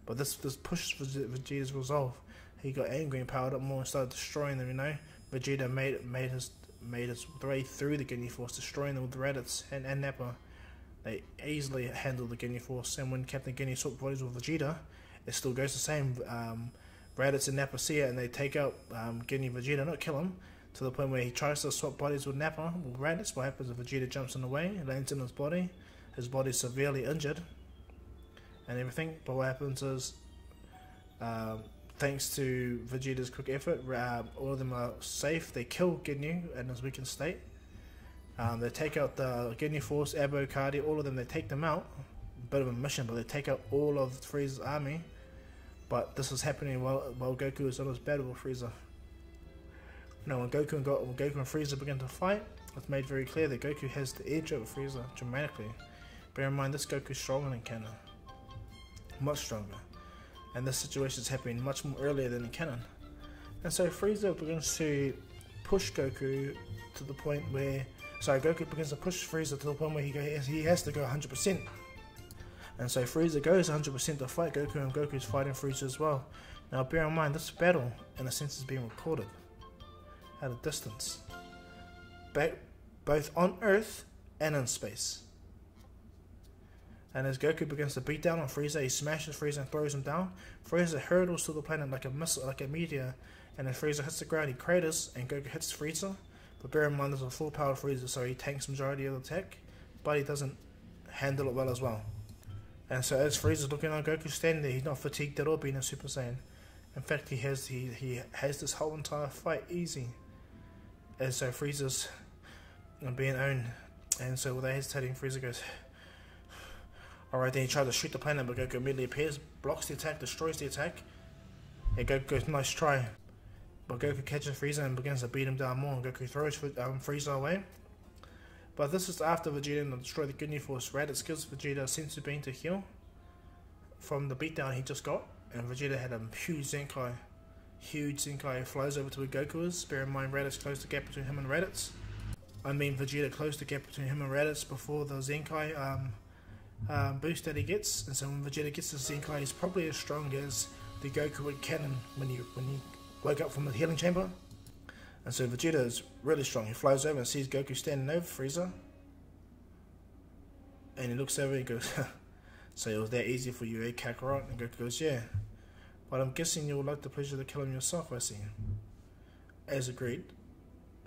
But this pushed Vegeta's resolve. He got angry and powered up more and started destroying them, Vegeta made his way through the Ginyu Force, destroying them with Raditz and Nappa. They easily handled the Ginyu Force, and when Captain Ginyu swapped bodies with Vegeta, it still goes the same. Raditz and Nappa see it, and they take out Ginyu Vegeta, not kill him, to the point where he tries to swap bodies with Nappa. With Raditz, what happens is Vegeta jumps in the way, lands in his body's severely injured, and everything. But what happens is, thanks to Vegeta's quick effort, all of them are safe. They kill Ginyu in his weakened state. They take out the Ginyu Force, Abo, Kari, all of them. They take them out. Bit of a mission, but they take out all of Frieza's army. But this is happening while Goku is on his battle with Frieza. When Goku and Frieza begin to fight, it's made very clear that Goku has the edge over Frieza dramatically. Bear in mind, this Goku is stronger than canon, much stronger, and this situation is happening much more earlier than in canon. And so Frieza begins to push Goku to the point where. Goku begins to push Frieza to the point where he has to go 100%. And so Frieza goes 100% to fight Goku, and Goku's fighting Frieza as well. Now bear in mind, this battle, in a sense, is being recorded at a distance, both on Earth and in space. And as Goku begins to beat down on Frieza, he smashes Frieza and throws him down. Frieza hurtles to the planet like a missile, like a meteor, and as Frieza hits the ground, he craters, and Goku hits Frieza. But bear in mind, there's a full power Frieza, so he tanks majority of the attack, but he doesn't handle it well as well. And so as Frieza's looking on Goku standing there, he's not fatigued at all being a Super Saiyan. In fact, he has this whole entire fight easy. And so Frieza's being owned, and so without hesitating, Frieza goes, Alright, then he tries to shoot the planet, but Goku immediately appears, blocks the attack, destroys the attack. And Goku goes, nice try. But Goku catches Frieza and begins to beat him down more. Goku throws Frieza away. But this is after Vegeta destroyed the Ginyu Force. Raditz gives Vegeta a senzu bean to heal from the beatdown he just got. And Vegeta had a huge Zenkai. Huge Zenkai flies over to where Goku is. Bear in mind, Raditz closed the gap between him and Raditz. I mean, Vegeta closed the gap between him and Raditz before the Zenkai boost that he gets. And so when Vegeta gets the Zenkai, he's probably as strong as the Goku in canon when he woke up from the healing chamber. And so Vegeta is really strong. He flies over and sees Goku standing over Frieza. And he looks over and goes, so it was that easy for you, eh, Kakarot? And Goku goes, yeah. But I'm guessing you would like the pleasure to kill him yourself, I see. As agreed.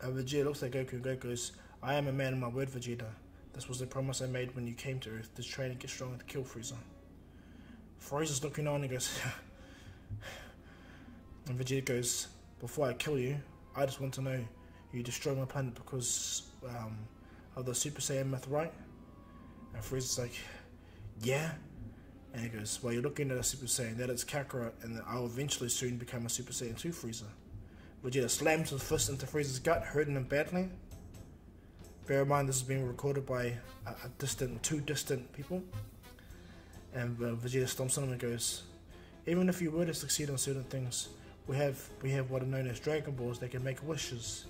Vegeta looks at Goku and Goku goes, I am a man of my word, Vegeta. This was the promise I made when you came to Earth, to train and get stronger to kill Frieza. Frieza's looking on and goes, and Vegeta goes, before I kill you, I just want to know, you destroyed my planet because of the Super Saiyan myth, right? And Frieza's like, yeah. And he goes, well, you're looking at a Super Saiyan, that is Kakarot, and I'll eventually soon become a Super Saiyan 2 Frieza. Vegeta slams his fist into Frieza's gut, hurting him badly. Bear in mind, this is being recorded by two distant people. And Vegeta stomps on him and goes, even if you were to succeed on certain things, we have what are known as Dragon Balls that can make wishes.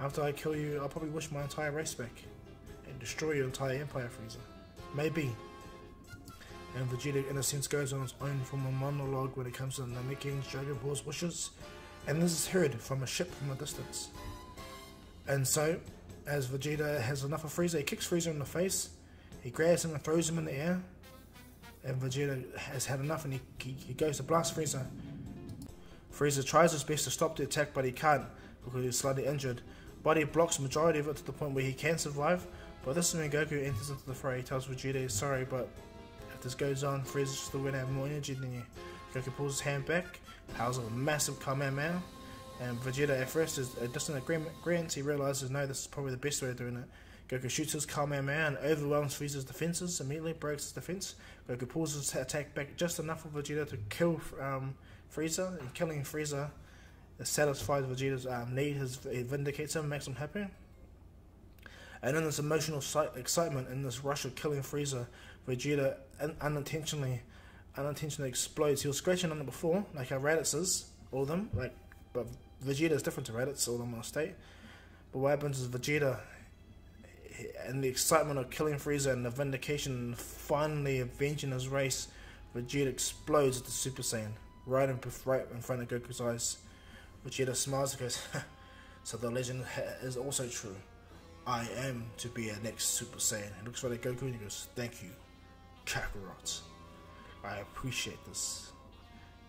After I kill you, I'll probably wish my entire race back and destroy your entire empire, Frieza. Maybe. And Vegeta, in a sense, goes on his own from a monologue when it comes to Namekian's Dragon Ball's wishes, and this is heard from a ship from a distance. And so, as Vegeta has enough of Frieza, he kicks Frieza in the face, he grabs him and throws him in the air, and Vegeta has had enough and he goes to blast Frieza. Frieza tries his best to stop the attack, but he can't because he's slightly injured. But he blocks the majority of it to the point where he can survive. But this is when Goku enters into the fray. He tells Vegeta he's sorry, but if this goes on, Frieza's still going to have more energy than you. Goku pulls his hand back, powers a massive Kamehameha, and Vegeta at first is just in agreement. He realizes, no, this is probably the best way of doing it. Goku shoots his Kamehameha and overwhelms Frieza's defenses, immediately breaks his defense. Goku pulls his attack back just enough for Vegeta to kill Frieza, and killing Frieza satisfies Vegeta's need. It vindicates him, makes him happy. And in this emotional excitement, in this rush of killing Frieza, Vegeta unintentionally explodes. He was scratching on it before, like how Raditz is, all of them, but Vegeta is different to Raditz, all of them on a state. But what happens is Vegeta, in the excitement of killing Frieza and the vindication and finally avenging his race, Vegeta explodes into Super Saiyan, right in front of Goku's eyes. Vegeta smiles and goes, so the legend is also true. I am to be a next Super Saiyan. He looks right at Goku and he goes, thank you, Kakarot. I appreciate this.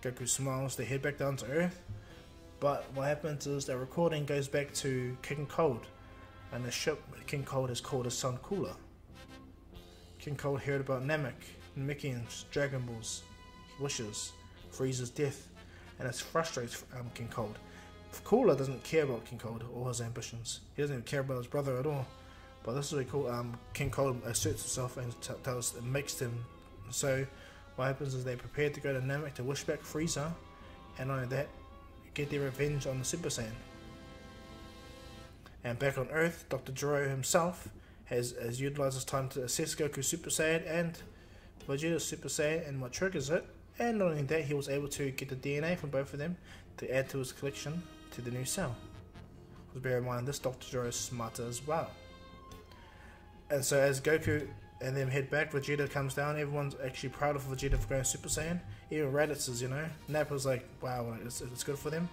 Goku smiles, they head back down to Earth. But what happens is the recording goes back to King Cold. And the ship King Cold has called his son Cooler. King Cold heard about Namek, Namekian's Dragon Balls, wishes, Frieza's death, and it frustrates King Cold. Cooler doesn't care about King Cold or his ambitions. He doesn't even care about his brother at all. But this is really cool. King Cold asserts himself and makes them. So what happens is they prepare to go to Namek to wish back Frieza, and not only that, get their revenge on the Super Saiyan. And back on Earth, Dr. Gero himself has utilized his time to assess Goku's Super Saiyan and Vegeta's Super Saiyan and what triggers it. And not only that, he was able to get the DNA from both of them to add to his collection to the new cell. Because bear in mind, this Dr. Gero is smarter as well. And so as Goku and them head back, Vegeta comes down. Everyone's actually proud of Vegeta for going Super Saiyan. Even Raditz is, Nappa's like, wow, it's good for them.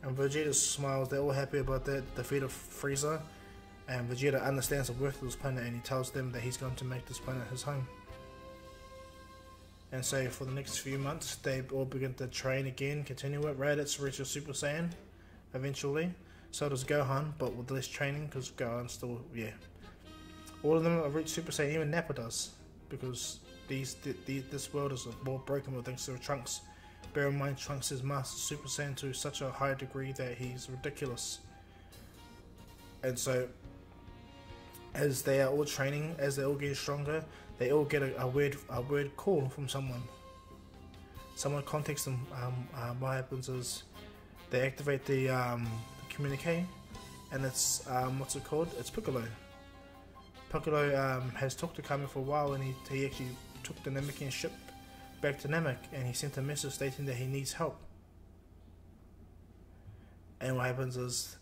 And Vegeta smiles, they're all happy about that defeat of Frieza. And Vegeta understands the worth of this planet and he tells them that he's going to make this planet his home. And so for the next few months, they all begin to train again, continue it. Raditz reaches Super Saiyan eventually. So does Gohan, but with less training because Gohan still, all of them have reached Super Saiyan, even Nappa does. Because this world is a more broken world thanks to Trunks. Bear in mind, Trunks has mastered Super Saiyan to such a high degree that he's ridiculous. And so, as they are all training, as they're all getting stronger, they all get a word call from someone. Someone contacts them. What happens is they activate the communique, and it's what's it called? It's Piccolo. Piccolo has talked to Kami for a while, and he actually took the Namekian ship back to Namek, and he sent a message stating that he needs help. And what happens is,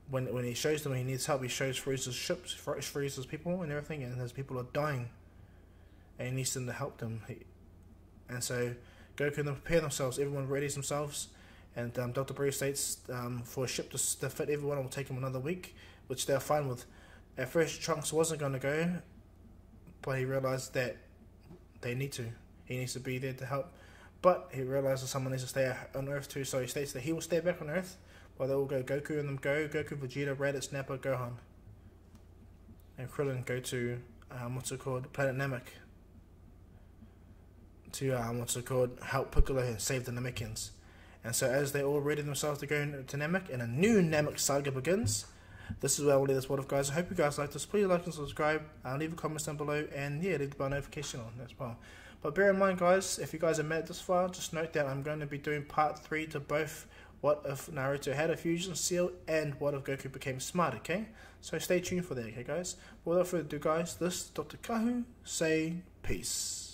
when he shows them he needs help, he shows Frieza's ships, Frieza's people and everything, and his people are dying, and he needs them to help them. And so Goku and them prepare themselves, everyone readies themselves, and Dr. Broly states for a ship to fit everyone it will take him another week, which they're fine with. At first Trunks wasn't going to go, but he realized that they need to. He needs to be there to help, but he realizes someone needs to stay on Earth too, so he states that he will stay back on Earth while they all go. Goku and them go. Goku, Vegeta, Raditz, Nappa, Gohan, and Krillin go to Planet Namek to help Piccolo and save the Namekians. And so as they all ready themselves to go to Namek, and a new Namek saga begins. This is where I will leave this one off, guys. I hope you guys like this. Please like and subscribe. Leave a comment down below, and yeah, leave the bell notification on as well. But bear in mind, guys, if you guys have made it this far, just note that I'm going to be doing part 3 to both What If Naruto Had a Fusion Seal and What If Goku Became Smart, okay? So stay tuned for that, okay, guys? Without further ado, guys, this is Dr. Kahu, say peace.